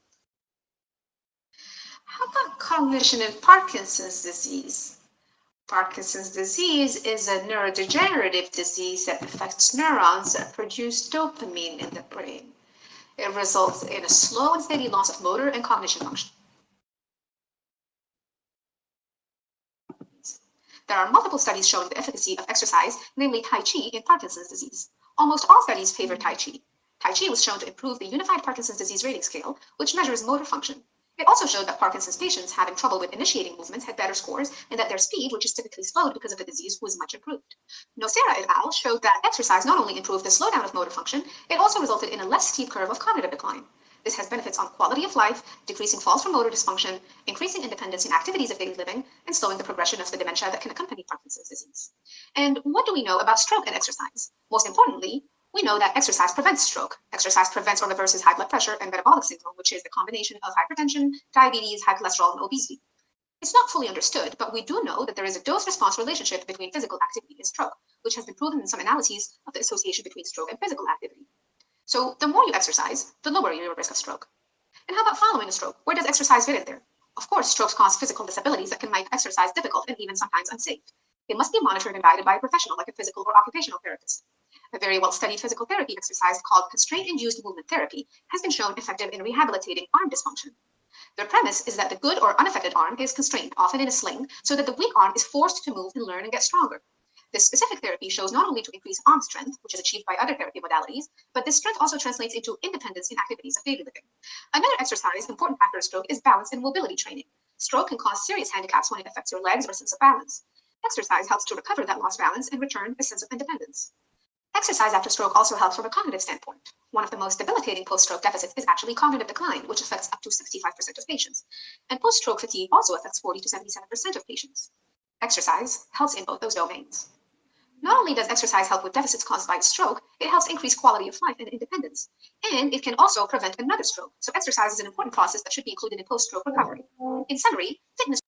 How about cognition in Parkinson's disease? Parkinson's disease is a neurodegenerative disease that affects neurons that produce dopamine in the brain. It results in a slow and steady loss of motor and cognition function. There are multiple studies showing the efficacy of exercise, namely Tai Chi, in Parkinson's disease. Almost all studies favor Tai Chi. Tai Chi was shown to improve the Unified Parkinson's Disease Rating Scale, which measures motor function. It also showed that Parkinson's patients having trouble with initiating movements had better scores, and that their speed, which is typically slowed because of the disease, was much improved. Nocera et al. Showed that exercise not only improved the slowdown of motor function, it also resulted in a less steep curve of cognitive decline. This has benefits on quality of life, decreasing falls from motor dysfunction, increasing independence in activities of daily living, and slowing the progression of the dementia that can accompany Parkinson's disease. And what do we know about stroke and exercise? Most importantly, we know that exercise prevents stroke. Exercise prevents or reverses high blood pressure and metabolic syndrome, which is the combination of hypertension, diabetes, high cholesterol, and obesity. It's not fully understood, but we do know that there is a dose-response relationship between physical activity and stroke, which has been proven in some analyses of the association between stroke and physical activity. So the more you exercise, the lower your risk of stroke. And how about following a stroke? Where does exercise fit in there? Of course, strokes cause physical disabilities that can make exercise difficult and even sometimes unsafe. It must be monitored and guided by a professional like a physical or occupational therapist. A very well-studied physical therapy exercise called constraint-induced movement therapy has been shown effective in rehabilitating arm dysfunction. The premise is that the good or unaffected arm is constrained, often in a sling, so that the weak arm is forced to move and learn and get stronger. This specific therapy shows not only to increase arm strength, which is achieved by other therapy modalities, but this strength also translates into independence in activities of daily living. Another exercise important after a stroke is balance and mobility training. Stroke can cause serious handicaps when it affects your legs or sense of balance. Exercise helps to recover that lost balance and return a sense of independence. Exercise after stroke also helps from a cognitive standpoint. One of the most debilitating post-stroke deficits is actually cognitive decline, which affects up to 65% of patients. And post-stroke fatigue also affects 40 to 77% of patients. Exercise helps in both those domains. Not only does exercise help with deficits caused by a stroke, it helps increase quality of life and independence. And it can also prevent another stroke. So exercise is an important process that should be included in post-stroke recovery. In summary, fitness